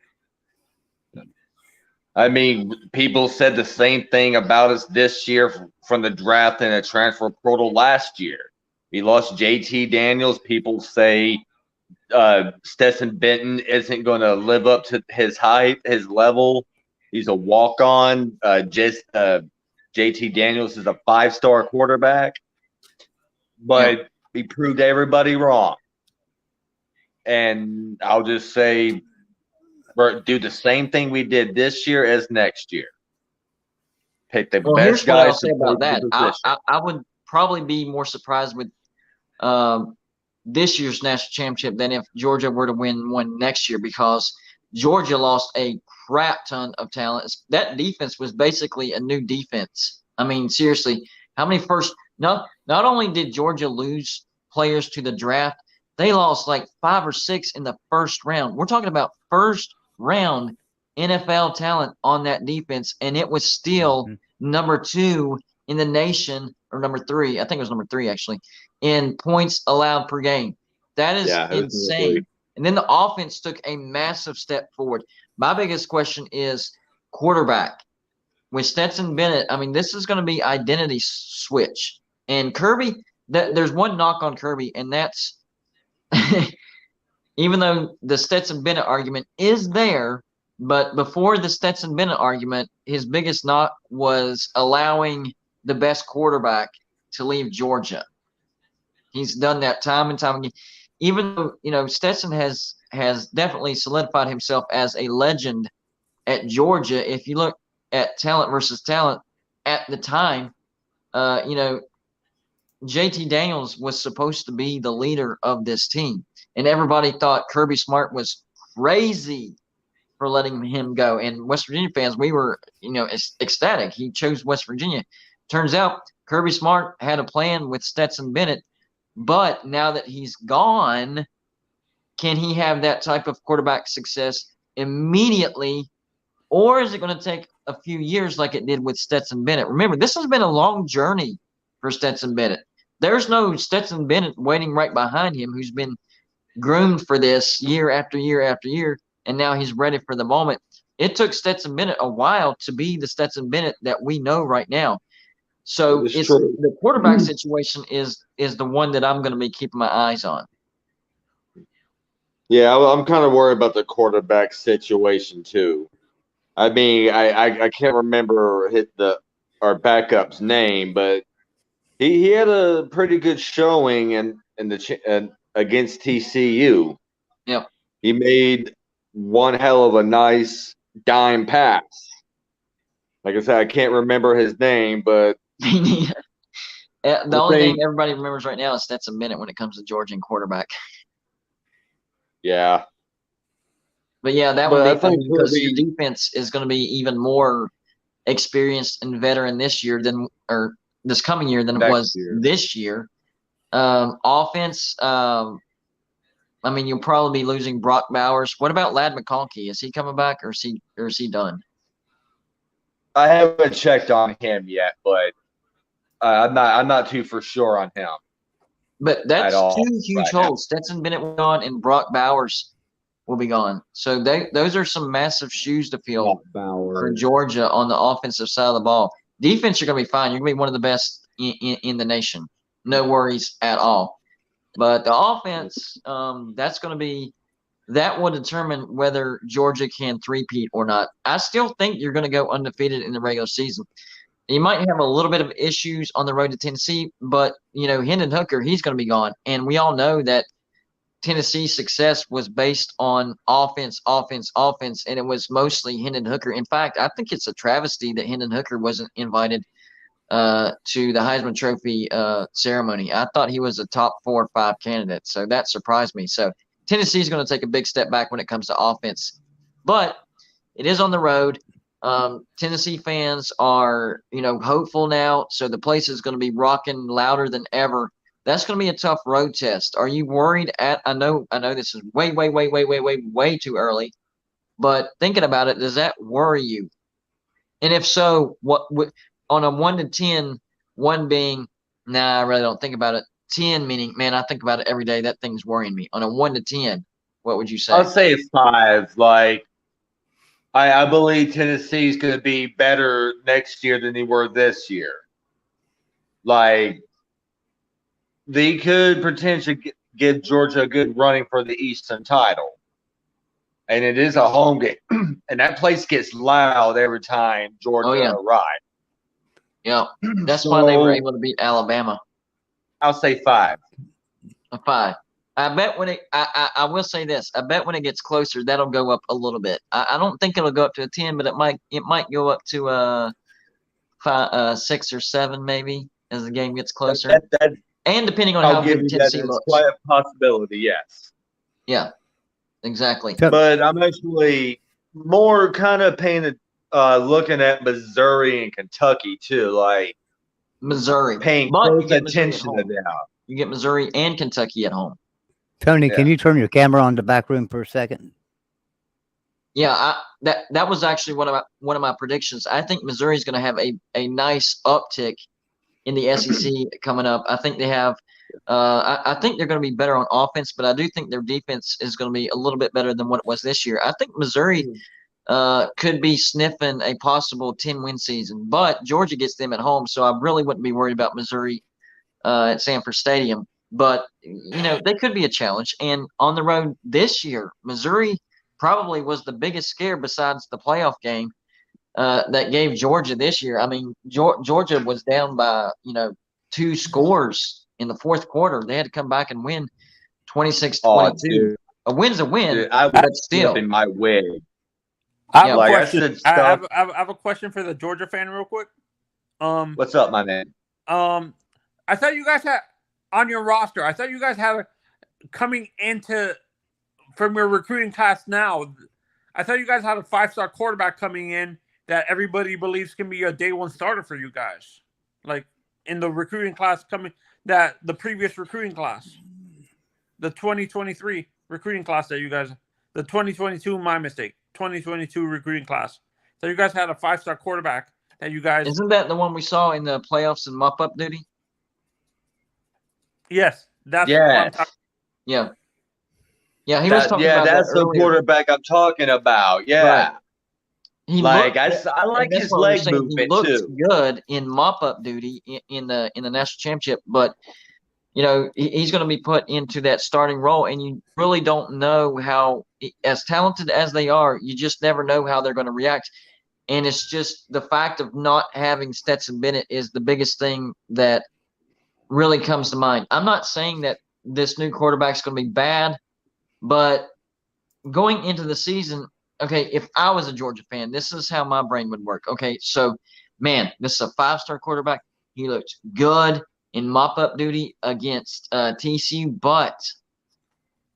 I mean, people said the same thing about us this year from the draft and the transfer portal last year. We lost JT Daniels. People say Stetson Benton isn't going to live up to his height, his level. He's a walk-on. JT Daniels is a 5-star quarterback. But he proved everybody wrong. And I'll just say, do the same thing we did this year as next year. Pick the best guys. I'll say about that. I would probably be more surprised with this year's national championship than if Georgia were to win one next year, because Georgia lost a crap ton of talent. That defense was basically a new defense. I mean, seriously, how many Not only did Georgia lose players to the draft, they lost like 5 or 6 in the first round. We're talking about first round NFL talent on that defense, and it was still number 2 in the nation, or number 3. I think it was number 3 actually, in points allowed per game. That is insane. And then the offense took a massive step forward. My biggest question is quarterback. With Stetson Bennett, I mean, this is going to be identity switch. And Kirby, there's one knock on Kirby, and that's even though the Stetson Bennett argument is there, but before the Stetson Bennett argument, his biggest knock was allowing the best quarterback to leave Georgia. He's done that time and time again. Even though, Stetson has definitely solidified himself as a legend at Georgia. If you look at talent versus talent at the time, JT Daniels was supposed to be the leader of this team, and everybody thought Kirby Smart was crazy for letting him go. And West Virginia fans, we were, ecstatic. He chose West Virginia. Turns out Kirby Smart had a plan with Stetson Bennett, but now that he's gone, can he have that type of quarterback success immediately, or is it going to take a few years like it did with Stetson Bennett? Remember, this has been a long journey for Stetson Bennett. There's no Stetson Bennett waiting right behind him who's been groomed for this year after year after year, and now he's ready for the moment. It took Stetson Bennett a while to be the Stetson Bennett that we know right now. So the quarterback situation is the one that I'm going to be keeping my eyes on. Yeah, I'm kind of worried about the quarterback situation too. I mean, I can't remember our backup's name, but he had a pretty good showing in against TCU. Yep. He made one hell of a nice dime pass. Like I said, I can't remember his name, but the only name everybody remembers right now is Stetson Bennett when it comes to Georgian quarterback. Yeah. But yeah, that would be fun because the defense is going to be even more experienced and veteran this coming year than it was this year. Offense, I mean, you'll probably be losing Brock Bowers. What about Ladd McConkey? Is he coming back, or is he done? I haven't checked on him yet, but I'm not too for sure on him. But that's 2 huge holes. Stetson Bennett will be gone, and Brock Bowers will be gone. So those are some massive shoes to fill for Georgia on the offensive side of the ball. Defense, you're going to be fine. You're going to be one of the best in the nation. No worries at all. But the offense, that will determine whether Georgia can three-peat or not. I still think you're going to go undefeated in the regular season. You might have a little bit of issues on the road to Tennessee, but, Hendon Hooker, he's going to be gone. And we all know that Tennessee's success was based on offense, and it was mostly Hendon Hooker. In fact, I think it's a travesty that Hendon Hooker wasn't invited to the Heisman Trophy ceremony. I thought he was a top 4 or 5 candidate, so that surprised me. So Tennessee's going to take a big step back when it comes to offense, but it is on the road. Tennessee fans are, hopeful now, so the place is going to be rocking louder than ever. That's going to be a tough road test. Are you worried? I know this is way too early, but thinking about it, does that worry you? And if so, what on a 1 to 10, 1 being, nah, I really don't think about it. 10 meaning, man, I think about it every day. That thing's worrying me. On a 1 to 10, what would you say? I'll say 5. Like, I believe Tennessee's going to be better next year than they were this year. Like, they could potentially give Georgia a good running for the Eastern title. And it is a home game. And that place gets loud every time Georgia arrives. Yeah, that's why they were able to beat Alabama. I'll say 5. A 5. I bet when I will say this. I bet when it gets closer, that'll go up a little bit. I don't think it'll go up to a 10, but it might go up to a 6 or 7 maybe as the game gets closer. And depending on how good Tennessee looks. Quite a possibility, yes. Yeah, exactly. But I'm actually more kind of looking at Missouri and Kentucky too. Like, Missouri. paying But you close get Missouri at attention to home. them. You get Missouri and Kentucky at home. Tony, Yeah. can you turn your camera on the back room for a second? Yeah, that was actually one of my predictions. I think Missouri is going to have a nice uptick in the SEC coming up. I think they have. I think they're going to be better on offense, but I do think their defense is going to be a little bit better than what it was this year. I think Missouri could be sniffing a possible 10-win season, but Georgia gets them at home, so I really wouldn't be worried about Missouri at Sanford Stadium. But they could be a challenge. And on the road this year, Missouri probably was the biggest scare besides the playoff game that gave Georgia this year. I mean, Georgia was down by 2 scores in the fourth quarter. They had to come back and win 26-22. A win's a win, Dude, I but was still. flipping my wig. I have Yeah. a Like I question. said, I stuff. have a question for the Georgia fan, real quick. What's up, my man? I thought you guys had on your roster. I thought you guys had coming into from your recruiting class now. I thought you guys had a 5-star quarterback coming in that everybody believes can be a day one starter for you guys. Like in the recruiting class the previous recruiting class, the 2023 recruiting class that you guys, the 2022, my mistake, 2022 recruiting class. So you guys had a 5-star quarterback that you guys. Isn't that the one we saw in the playoffs in mop-up duty? Yes, that's what Yeah. I'm talking. Yeah. Yeah, he was talking about that's that the earlier. quarterback I'm talking about. Yeah. Right. He Like looked, I like that's his what we're leg saying. He movement looked too. good in mop-up duty in the national championship, but he's going to be put into that starting role, and you really don't know how, as talented as they are, you just never know how they're going to react. And it's just the fact of not having Stetson Bennett is the biggest thing that really comes to mind. I'm not saying that this new quarterback is going to be bad, but going into the season, okay, if I was a Georgia fan, this is how my brain would work. Okay, so, man, this is a 5-star quarterback. He looked good in mop-up duty against TCU, but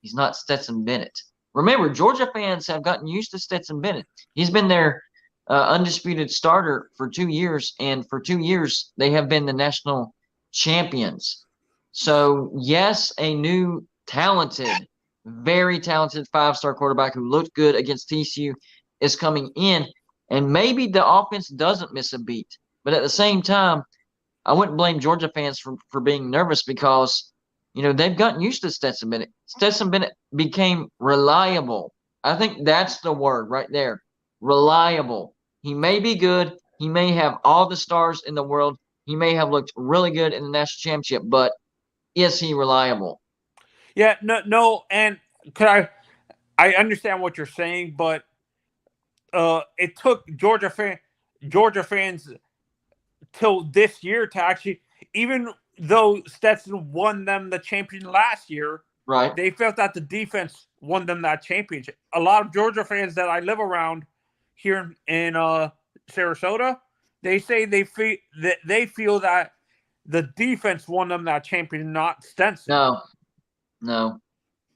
he's not Stetson Bennett. Remember, Georgia fans have gotten used to Stetson Bennett. He's been their undisputed starter for 2 years, and for 2 years they have been the national champions. So, yes, a new talented, very talented 5-star quarterback who looked good against TCU is coming in, and maybe the offense doesn't miss a beat. But at the same time, I wouldn't blame Georgia fans for being nervous because, they've gotten used to Stetson Bennett. Stetson Bennett became reliable. I think that's the word right there. Reliable. He may be good. He may have all the stars in the world. He may have looked really good in the national championship, but is he reliable? Yeah, no, and I understand what you're saying, but it took Georgia fans till this year to actually, even though Stetson won them the championship last year, right? They felt that the defense won them that championship. A lot of Georgia fans that I live around here in Sarasota, they say they feel that the defense won them that championship, not Stetson. No.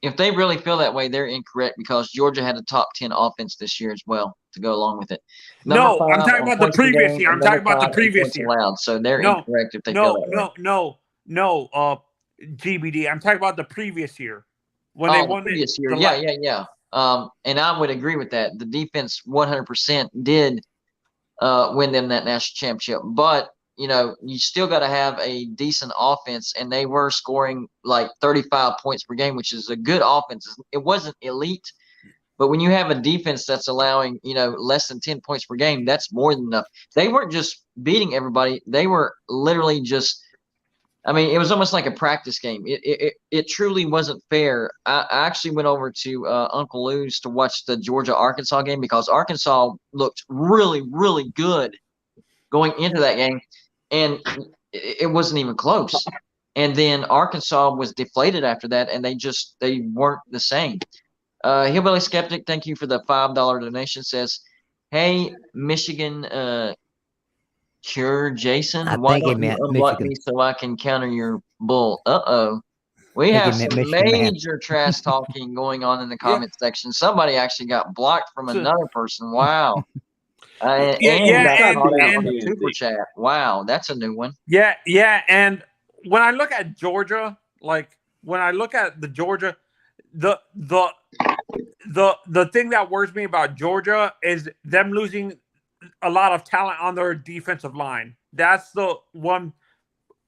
If they really feel that way, they're incorrect because Georgia had a top 10 offense this year as well to go along with it. I'm talking about the previous year. I'm talking about the previous year. Allowed, so they're incorrect if they feel that way. No, GBD. I'm talking about the previous year when they won the previous year. Yeah. And I would agree with that. The defense 100% did win them that national championship, but you still got to have a decent offense, and they were scoring like 35 points per game, which is a good offense. It wasn't elite, but when you have a defense that's allowing, less than 10 points per game, that's more than enough. They weren't just beating everybody. They were literally just, it was almost like a practice game. It truly wasn't fair. I actually went over to Uncle Lou's to watch the Georgia-Arkansas game because Arkansas looked really, really good going into that game. And it wasn't even close. And then Arkansas was deflated after that, and they weren't the same. Hillbilly Skeptic, thank you for the $5 donation. Says, "Hey, Michigan cure Jason, why don't you unblock me so I can counter your bull?" We have some major trash talking going on in the comment section. Somebody actually got blocked from another person. Wow. And yeah, got caught out and- on the super chat. Wow, that's a new one. yeah. And when I look at Georgia, like when I look at the Georgia, the thing that worries me about Georgia is them losing a lot of talent on their defensive line. That's the one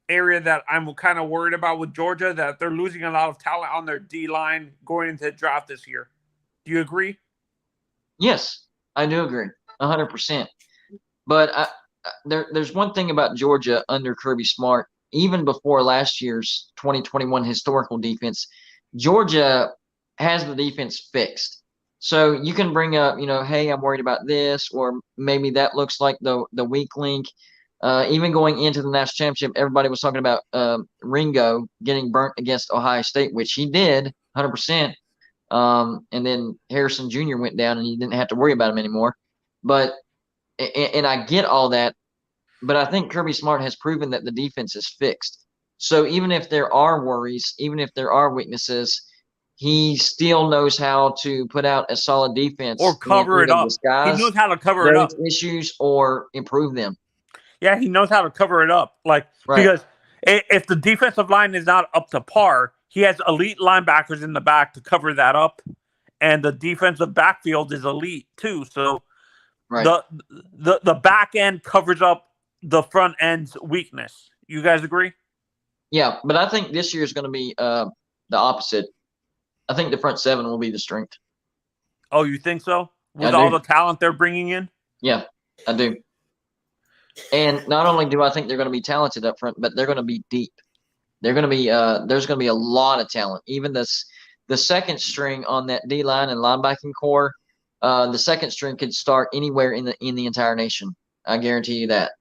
area that I'm kind of worried about with Georgia, that they're losing a lot of talent on their D line going into the draft this year. Do you agree? Yes, I do agree, 100%. But there's one thing about Georgia under Kirby Smart, even before last year's 2021 historical defense, Georgia has the defense fixed. So you can bring up, hey, I'm worried about this, or maybe that looks like the weak link. Even going into the national championship, everybody was talking about Ringo getting burnt against Ohio State, which he did, 100%. And then Harrison Jr. went down, and you didn't have to worry about him anymore. But and I get all that, but I think Kirby Smart has proven that the defense is fixed. So even if there are worries, even if there are weaknesses, he still knows how to put out a solid defense Or cover it up. He knows how to cover it up. Those issues or improve them. Yeah, he knows how to cover it up. Like, because if the defensive line is not up to par, he has elite linebackers in the back to cover that up, and the defensive backfield is elite too. So the back end covers up the front end's weakness. You guys agree? Yeah, but I think this year is going to be the opposite. I think the front seven will be the strength. Oh, you think so? With all the talent they're bringing in? Yeah, I do. And not only do I think they're going to be talented up front, but they're going to be deep. They're going to be there's going to be a lot of talent. Even the second string on that D line and linebacking core, the second string could start anywhere in the entire nation. I guarantee you that.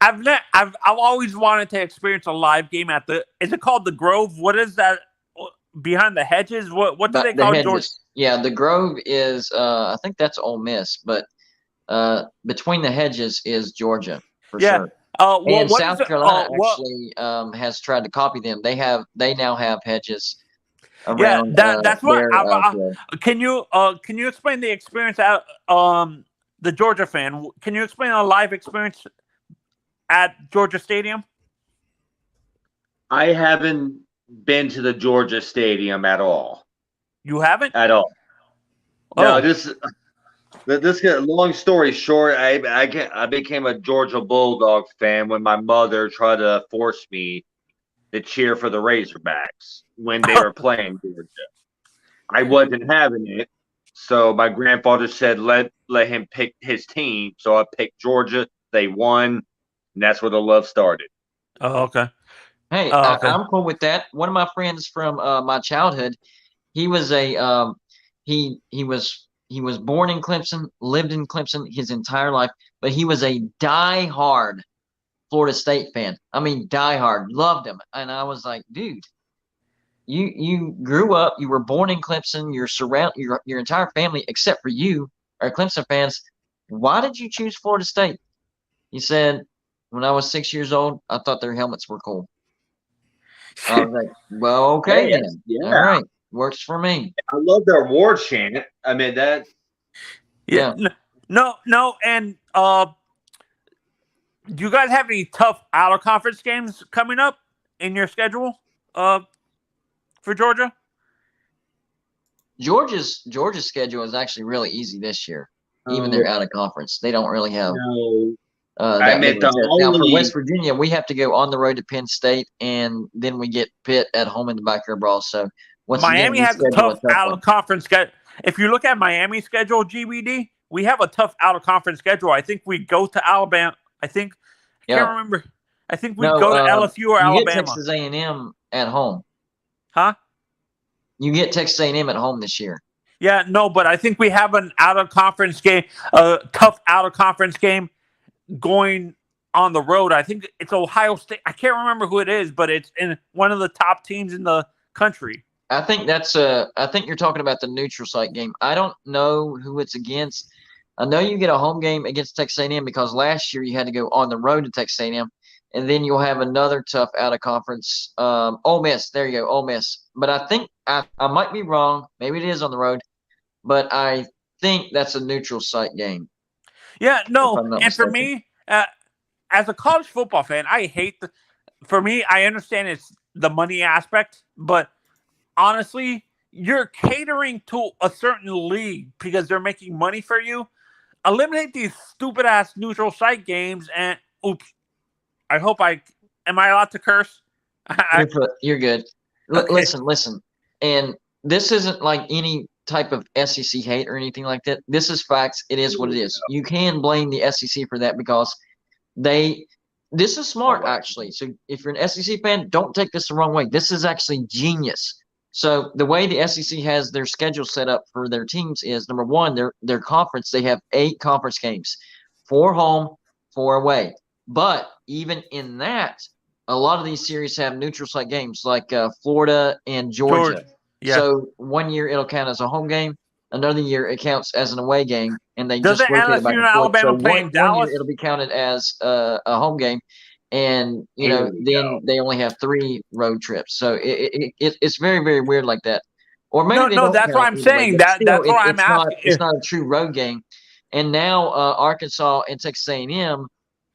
I've always wanted to experience a live game at is it called the Grove? What is that behind the hedges? What do they call Georgia? Yeah, the Grove is I think that's Ole Miss, but between the hedges is Georgia for sure. And South Carolina actually has tried to copy them. They now have hedges around. Yeah, that's what. Can you explain the experience at the Georgia fan? Can you explain a live experience at Georgia Stadium? I haven't been to the Georgia Stadium at all. You haven't? At all. No, this long story short, I became a Georgia Bulldog fan when my mother tried to force me to cheer for the Razorbacks when they were playing Georgia. I wasn't having it, so my grandfather said let him pick his team. So I picked Georgia. They won, and that's where the love started. Oh, okay. Hey, I'm cool with that. One of my friends from my childhood, he was he was born in Clemson, lived in Clemson his entire life, but he was a die-hard Florida State fan. I mean, die-hard, loved him. And I was like, dude, you grew up, you were born in Clemson, your entire family, except for you, are Clemson fans. Why did you choose Florida State? He said, when I was 6 years old, I thought their helmets were cool. I was like, well, okay then. Yeah. All right. Works for me. I love their war chant. I mean that. Yeah. No, and do you guys have any tough out of conference games coming up in your schedule? For Georgia. Georgia's schedule is actually really easy this year. Even they're out of conference, they don't really have. Now for West Virginia, we have to go on the road to Penn State, and then we get Pitt at home in the Backyard Brawl. So Miami has a tough out of conference schedule. If you look at Miami's schedule, GBD, we have a tough out of conference schedule. I think we go to Alabama. I can't remember. I think we go to LSU or Alabama. You get Texas A&M at home. Huh? You get Texas A&M at home this year. Yeah, no, but I think we have an out of conference game, a tough out of conference game going on the road. I think it's Ohio State. I can't remember who it is, but it's in one of the top teams in the country. I think I think you're talking about the neutral site game. I don't know who it's against. I know you get a home game against Texas A&M because last year you had to go on the road to Texas A&M, and then you'll have another tough out of conference. Ole Miss. There you go, Ole Miss. But I think I might be wrong. Maybe it is on the road, but I think that's a neutral site game. Yeah, no, If I'm not and for mistaken. me, as a college football fan, I hate the. For me, I understand it's the money aspect, but honestly, you're catering to a certain league because they're making money for you. Eliminate these stupid ass neutral site games, and oops, I hope I am I allowed to curse? You're good. Okay. Listen, and this isn't like any type of SEC hate or anything like that. This is facts. It is what it is. You can blame the SEC for that because this is smart actually. So if you're an SEC fan, don't take this the wrong way. This is actually genius. So the way the SEC has their schedule set up for their teams is number one, their conference, they have 8 conference games, 4 home, 4 away. But even in that, a lot of these series have neutral site games like Florida and Georgia. Yeah. So one year it'll count as a home game, another year it counts as an away game, and they Doesn't just rotate it back LSU and and forth. Alabama So play in one Dallas? year it'll be counted as a home game, and then they only have 3 road trips. So it's very, very weird like that. Or maybe they No, don't that's count what it I'm either way, saying. but still, That's what I'm it's not asking. a true road game. And now Arkansas and Texas A&M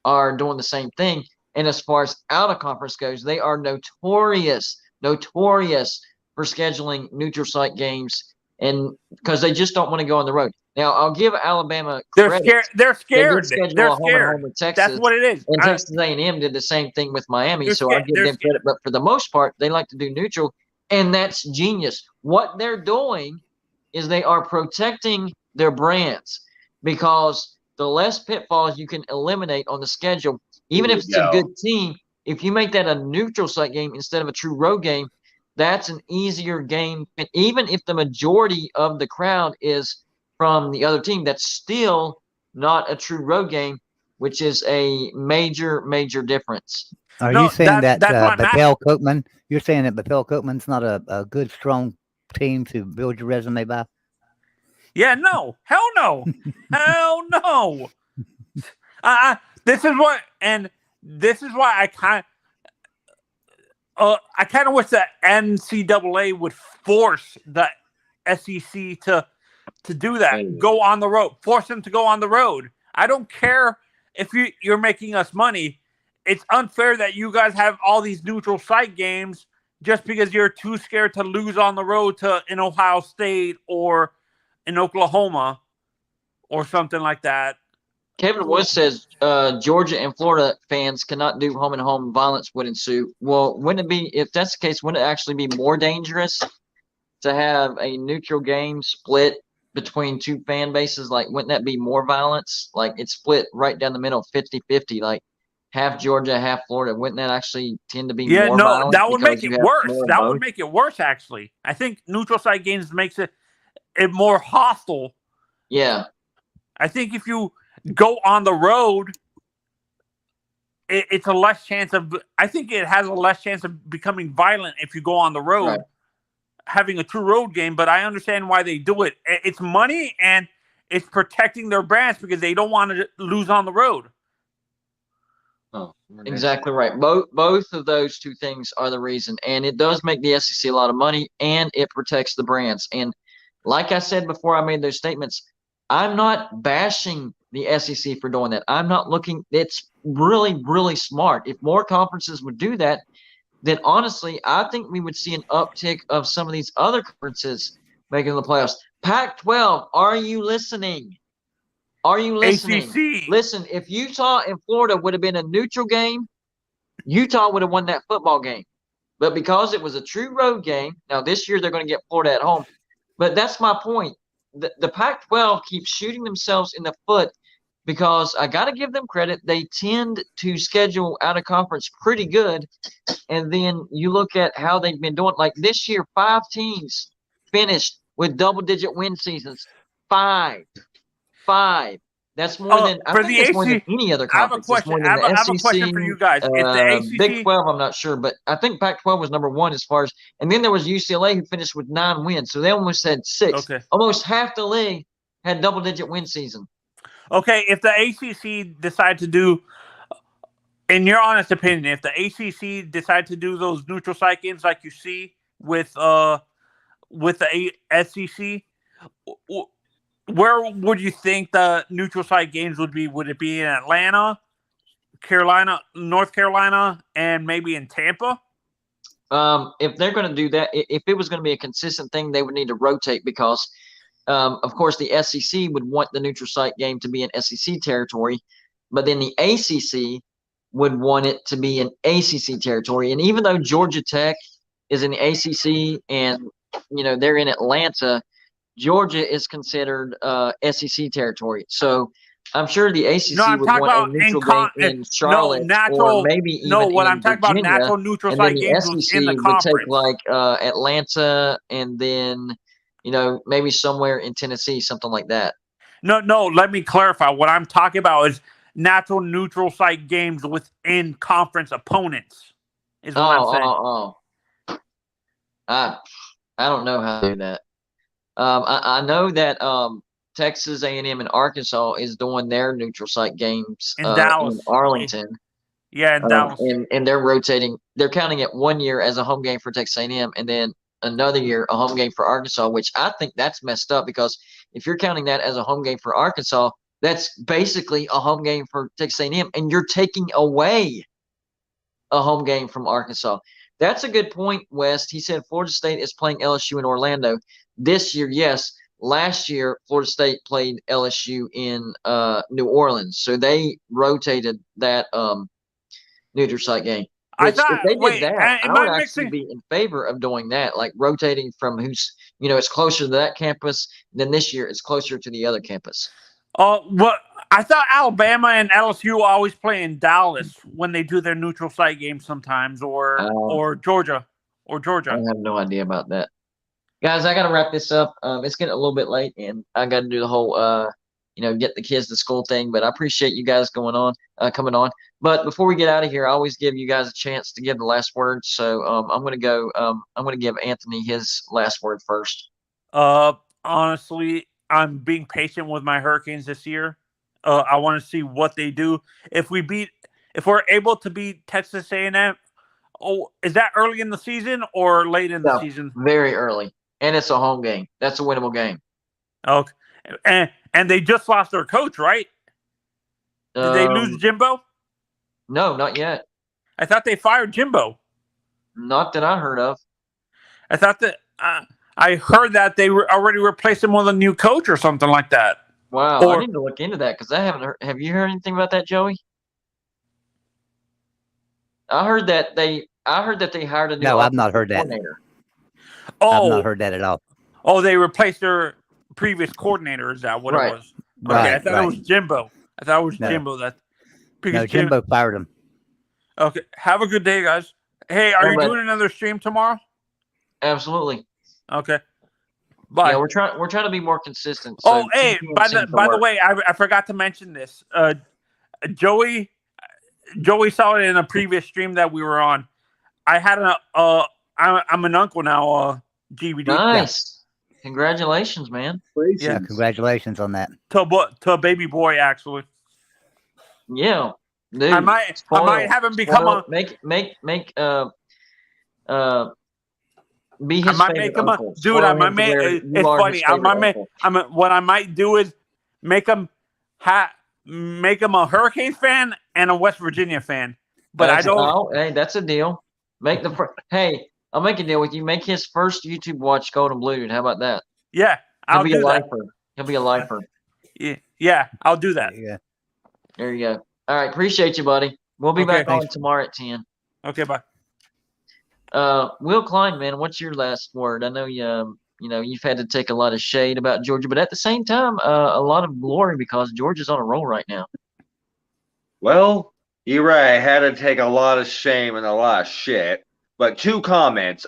are doing the same thing. And as far as out of conference goes, they are notorious for scheduling neutral site games, and because they just don't want to go on the road. Now, I'll give Alabama They're credit. scared. They're They did scared. schedule They're a home and home scared. with Texas. That's what it is. And Texas A&M did the same thing with Miami, They're so scared. I'll give They're them credit. But for the most part, they like to do neutral, and that's genius. What they're doing is they are protecting their brands because the less pitfalls you can eliminate on the schedule, even if it's a good team, if you make that a neutral site game instead of a true road game, that's an easier game. And even if the majority of the crowd is from the other team, that's still not a true road game, which is a major, major difference. Are No, you saying that that's what I'm asking. Bethel Cookman? You're saying that Bethel Cookman's not a good, strong team to build your resume by? Yeah, no, hell no, hell no. This is what, and this is why I kind of wish the NCAA would force the SEC to do that. Go on the road. Force them to go on the road. I don't care if you're making us money. It's unfair that you guys have all these neutral site games just because you're too scared to lose on the road to in Ohio State or in Oklahoma or something like that. Kevin Woods says Georgia and Florida fans cannot do home and home, violence would ensue. Well, wouldn't it be, if that's the case, wouldn't it actually be more dangerous to have a neutral game split between 2 fan bases? Like, wouldn't that be more violence? Like, it's split right down the middle, 50-50, like half Georgia, half Florida. Wouldn't that actually tend to be more violent? That would make because it you have worse. more of That both? would make it worse, actually. I think neutral site games makes it more hostile. Yeah. I think if you go on the road, it's a less chance of. I think it has a less chance of becoming violent if you go on the road, Right. having a true road game. But I understand why they do it. It's money and it's protecting their brands because they don't want to lose on the road. Oh, Exactly right. Both of those 2 things are the reason, and it does make the SEC a lot of money, and it protects the brands. And like I said before, I made those statements. I'm not bashing the SEC for doing that. I'm not looking. It's really, really smart. If more conferences would do that, then honestly, I think we would see an uptick of some of these other conferences making the playoffs. Pac-12, are you listening? Are you listening? ACC. Listen, if Utah and Florida would have been a neutral game, Utah would have won that football game. But because it was a true road game, now this year they're going to get Florida at home. But that's my point. The Pac-12 keeps shooting themselves in the foot because I got to give them credit. They tend to schedule out of conference pretty good. And then you look at how they've been doing. Like this year, 5 teams finished with double-digit win seasons. 5. That's more than I think it's more than any other conference. I have a question. I have a question for you guys. If the ACC, Big 12, I'm not sure, but I think Pac-12 was number 1 as far as. And then there was UCLA who finished with 9 wins, so they almost had 6. Okay. Almost half the league had double-digit win season. Okay, if the ACC decide to do, in your honest opinion, if the ACC decide to do those neutral site games like you see with the SEC, where would you think the neutral site games would be? Would it be in Atlanta, North Carolina, and maybe in Tampa? If they're going to do that, if it was going to be a consistent thing, they would need to rotate because, of course, the SEC would want the neutral site game to be in SEC territory, but then the ACC would want it to be in ACC territory. And even though Georgia Tech is in the ACC and they're in Atlanta, Georgia is considered SEC territory. So I'm sure the ACC would want a neutral game in Charlotte or maybe even what in I'm talking Virginia, about natural neutral and site then the games SEC in the would conference. take like Atlanta and then maybe somewhere in Tennessee, something like that. No, let me clarify. What I'm talking about is natural neutral site games within conference opponents is what I'm saying. I don't know how to do that. I know that Texas A&M and Arkansas is doing their neutral site games in Dallas, in Arlington. Yeah, in Dallas, and they're rotating. They're counting it 1 year as a home game for Texas A&M, and then another year a home game for Arkansas. Which I think that's messed up because if you're counting that as a home game for Arkansas, that's basically a home game for Texas A&M, and you're taking away a home game from Arkansas. That's a good point, West. He said Florida State is playing LSU in Orlando this year. Yes. Last year, Florida State played LSU in New Orleans, so they rotated that neutral site game. Which, if they did that, I would actually be in favor of doing that, like rotating from who's it's closer to that campus. Then this year, it's closer to the other campus. Well, I thought Alabama and LSU always play in Dallas when they do their neutral site games sometimes, or Georgia. I have no idea about that. Guys, I got to wrap this up. It's getting a little bit late, and I got to do the whole, get the kids to school thing. But I appreciate you guys coming on. But before we get out of here, I always give you guys a chance to give the last word. So I'm going to go. I'm going to give Anthony his last word first. Honestly, I'm being patient with my Hurricanes this year. I want to see what they do. If we're able to beat Texas A&M, is that early in the season or late in the season? Very early. And it's a home game. That's a winnable game. Okay. And they just lost their coach, right? Did they lose Jimbo? No, not yet. I thought they fired Jimbo. Not that I heard of. I thought that I heard that they already replaced him with a new coach or something like that. Wow, I need to look into that because I haven't heard. Have you heard anything about that, Joey? I heard that they hired a new. No, I've not heard that. I've not heard that at all. Oh, they replaced their previous coordinator. Is that what it was? Okay, Right, I thought it was Jimbo. Jimbo. No, Jimbo fired him. Okay, have a good day, guys. Hey, are you doing another stream tomorrow? Absolutely. Okay. Bye. Yeah, we're trying to be more consistent. So hey, by the way, I forgot to mention this. Joey saw it in a previous stream that we were on. I had I'm an uncle now. GBD. Nice. Yeah. Congratulations, man. Yeah, congratulations on that. To a baby boy, actually. Yeah. Dude, I might have him become be his favorite uncle. Dude, I might make it's funny. What I might do is make him a Hurricanes fan and a West Virginia fan. But hey, that's a deal. Hey, I'll make a deal with you. Make his first YouTube watch Gold and Blue, dude. How about that? Yeah, He'll be a lifer. He'll be a lifer. Yeah, I'll do that. Yeah. There you go. All right, appreciate you, buddy. We'll be back on tomorrow at 10. Okay, bye. Will Klein, man, what's your last word? I know you've had to take a lot of shade about Georgia, but at the same time, a lot of glory because Georgia's on a roll right now. Well, you're right. I had to take a lot of shame and a lot of shit. But 2 comments.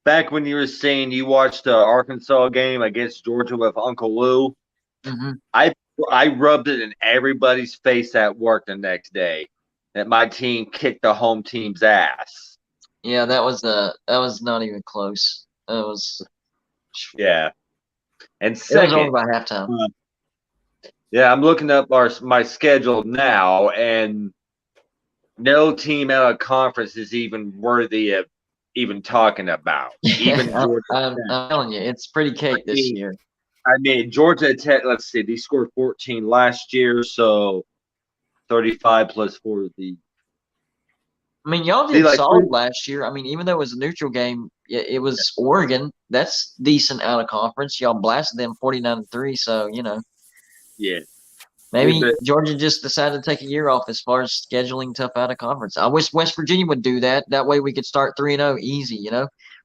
Back when you were saying you watched the Arkansas game against Georgia with Uncle Lou, I rubbed it in everybody's face at work the next day that my team kicked the home team's ass. Yeah, that was not even close. That was And second, it was over by halftime. Yeah, I'm looking up my schedule now, and no team out of conference is even worthy of even talking about. Even I'm telling you, it's pretty cake this year. I mean, Georgia Tech, let's see, they scored 14 last year, so 35 plus 4 would be. I mean, y'all Be did like solid 3. last year. I mean, even though it was a neutral game, it was Oregon. That's decent out of conference. Y'all blasted them 49-3. So, Yeah. maybe But Georgia just decided to take a year off as far as scheduling tough out of conference. I wish West Virginia would do that. That way we could start 3-0 easy.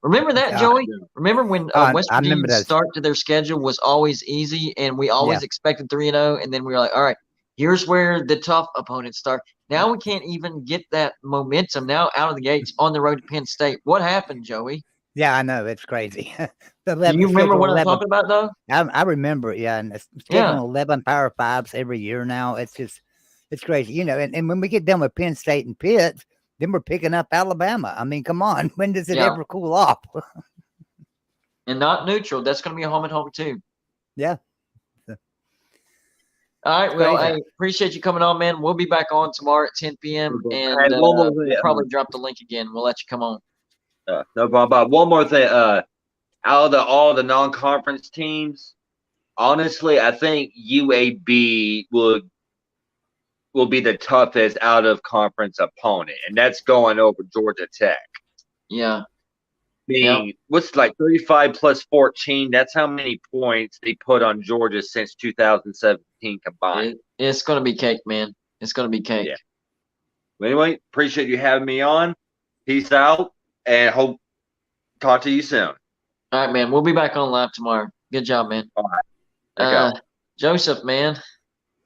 Remember that, Yeah, Joey? Remember when West I remember Virginia's those. start to their schedule was always easy, and we always Yeah. expected 3-0, and then we were like, all right, here's where the tough opponents start. Now we can't even get that momentum now out of the gates on the road to Penn State. What happened, Joey? Yeah, I know. It's crazy. The Do 11 you remember schedule what I'm 11. talking about, though? I remember it, yeah, and it's Yeah. scheduling 11 Power Fives every year now. It's crazy, and when we get done with Penn State and Pitt, then we're picking up Alabama. I mean, come on, when does it Yeah. ever cool off? And not neutral. That's going to be a home and home, too. Yeah. All right, It's well, crazy. I appreciate you coming on, man. We'll be back on tomorrow at 10 p.m. and And one more we'll thing, probably drop the link again. We'll let you come on. no problem. But one more thing. Out of all the non-conference teams, honestly, I think UAB will be the toughest out of conference opponent, and that's going over Georgia Tech. Yeah. Being what's like 35 plus 14, that's how many points they put on Georgia since 2017 combined. It's going to be cake, man. It's going to be cake. Yeah. Well, anyway, appreciate you having me on. Peace out, and hope talk to you soon. All right, man. We'll be back on live tomorrow. Good job, man. All right. Joseph, man.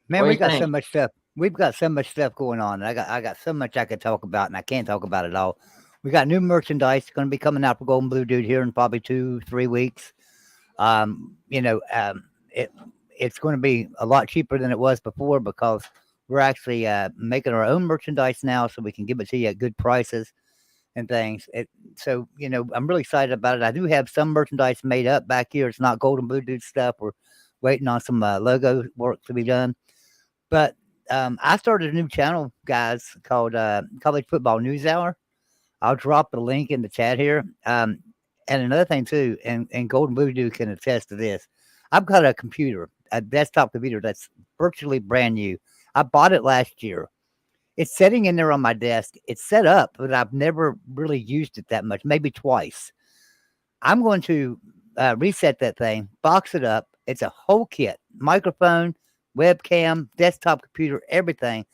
Man, What do we you got so think? much stuff. We've got so much stuff going on. I got so much I could talk about, and I can't talk about it all. We got new merchandise going to be coming out for Golden Blue Dude here in probably 2-3 weeks. It's going to be a lot cheaper than it was before because we're actually making our own merchandise now, so we can give it to you at good prices and things. I'm really excited about it. I do have some merchandise made up back here. It's not Golden Blue Dude stuff. We're waiting on some logo work to be done. But I started a new channel, guys, called College Football News Hour. I'll drop the link in the chat here. And another thing, too, and Golden Blue Dude can attest to this. I've got a desktop computer that's virtually brand new. I bought it last year. It's sitting in there on my desk. It's set up, but I've never really used it that much, maybe twice. I'm going to reset that thing, box it up. It's a whole kit, microphone, webcam, desktop computer, everything.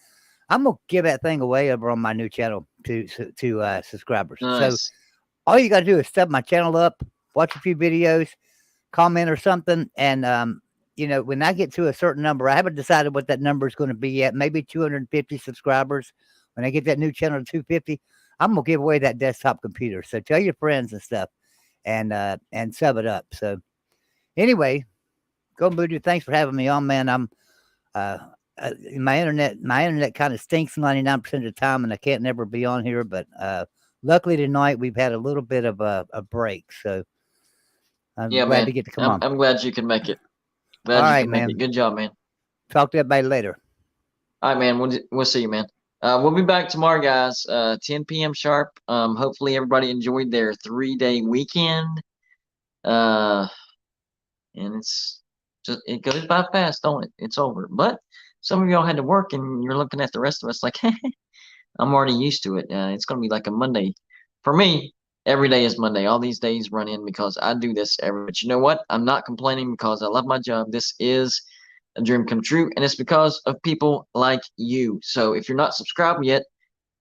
I'm going to give that thing away over on my new channel to subscribers. Nice. So all you got to do is step my channel up, watch a few videos, comment or something. And, when I get to a certain number, I haven't decided what that number is going to be yet. Maybe 250 subscribers. When I get that new channel to 250, I'm going to give away that desktop computer. So tell your friends and stuff and sub it up. So anyway, Golden Blue Dude, thanks for having me on, man. I'm, my internet kind of stinks 99% of the time, and I can't never be on here. But luckily tonight we've had a little bit of a break, so I'm glad man. to get to come on. I'm glad you can make it. Glad All you right, can make man. it. Good job, man. Talk to everybody later. All right, man. We'll see you, man. We'll be back tomorrow, guys. 10 p.m. sharp. Hopefully everybody enjoyed their 3-day weekend. And it goes by fast, don't it? It's over. But some of y'all had to work, and you're looking at the rest of us like, I'm already used to it. It's going to be like a Monday. For me, every day is Monday. All these days run in because I do this but you know what? I'm not complaining because I love my job. This is a dream come true, and it's because of people like you. So if you're not subscribed yet,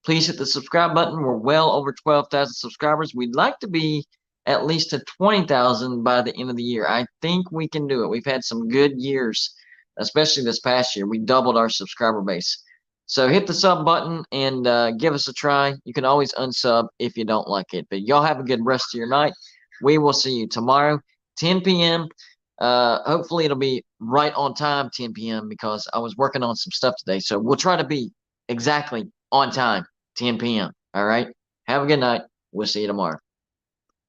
please hit the subscribe button. We're well over 12,000 subscribers. We'd like to be at least to 20,000 by the end of the year. I think we can do it. We've had some good years, especially this past year. We doubled our subscriber base. So hit the sub button and give us a try. You can always unsub if you don't like it. But y'all have a good rest of your night. We will see you tomorrow, 10 p.m. Hopefully it'll be right on time, 10 p.m. because I was working on some stuff today. So we'll try to be exactly on time, 10 p.m. All right. Have a good night. We'll see you tomorrow.